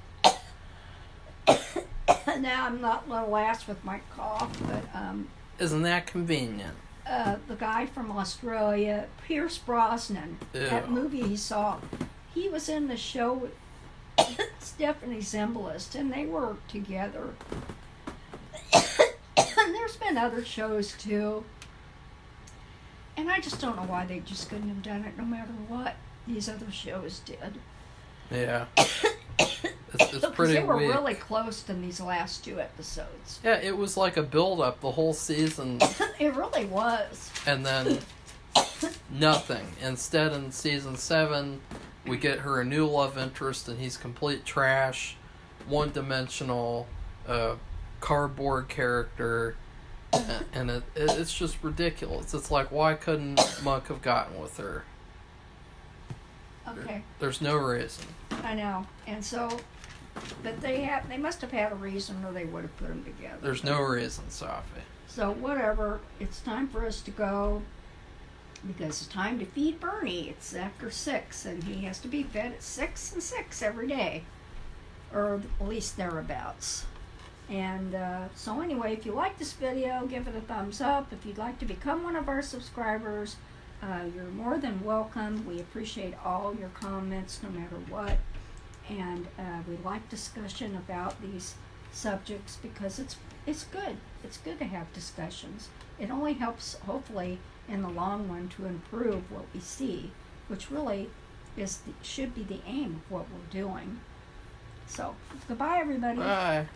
A: Now I'm not going to last with my cough, but
B: Isn't that convenient?
A: the guy from Australia, Pierce Brosnan,
B: Ew.
A: that movie he saw, he was in the show with Stephanie Zimbalist, and they worked together. And there's been other shows too. And I just don't know why they just couldn't have done it no matter what these other shows did.
B: Yeah. It's pretty
A: they were
B: weak.
A: really close in these last 2 episodes.
B: Yeah, it was like a build-up the whole season,
A: It really was.
B: and then nothing. Instead, in season 7, we get her a new love interest, and he's complete trash, one-dimensional, cardboard character, and it's just ridiculous. It's like, why couldn't Monk have gotten with her?
A: Okay,
B: There's no reason.
A: I know. And so, but they must have had a reason, or they would have put them together.
B: There's no reason, Safi.
A: So whatever, it's time for us to go, because it's time to feed Bernie. It's after 6, and he has to be fed at 6 and 6 every day, or at least thereabouts. And so anyway, if you like this video, give it a thumbs up. If you'd like to become one of our subscribers, you're more than welcome. We appreciate all your comments, no matter what. And we like discussion about these subjects because it's good. It's good to have discussions. It only helps, hopefully, in the long run, to improve what we see, which really should be the aim of what we're doing. So, goodbye, everybody.
B: Bye.